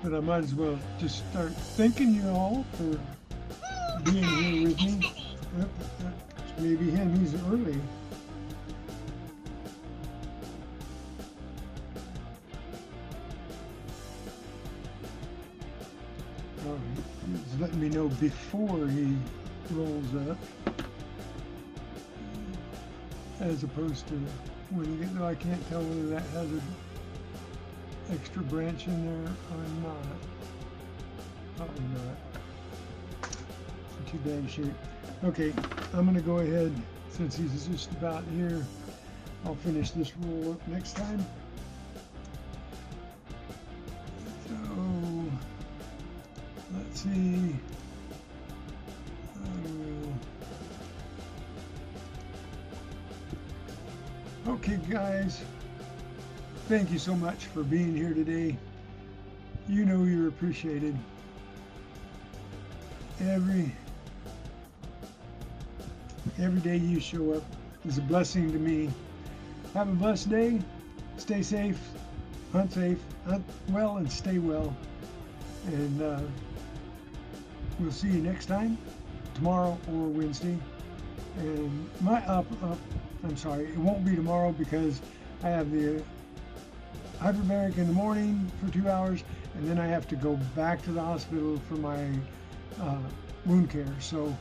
But I might as well just start thanking you all for being here with me. Yep, that's maybe him, he's early. Oh, he's letting me know before he rolls up, as opposed to when you get there. I can't tell whether that has an extra branch in there or not. Probably not. Too bad shape. Okay, I'm going to go ahead, since he's just about here, I'll finish this roll up next time. So, let's see. Okay, guys, thank you so much for being here today. You know you're appreciated. Every day you show up is a blessing to me. Have a blessed day. Stay safe. Hunt safe. Hunt well and stay well. And we'll see you next time, tomorrow or Wednesday. And I'm sorry, it won't be tomorrow because I have the hyperbaric in the morning for 2 hours, and then I have to go back to the hospital for my wound care. So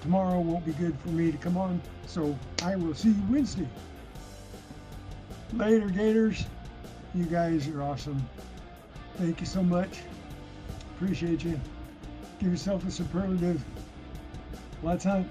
tomorrow won't be good for me to come on, so I will see you Wednesday. Later, Gators. You guys are awesome. Thank you so much. Appreciate you. Give yourself a superlative. Let's hunt.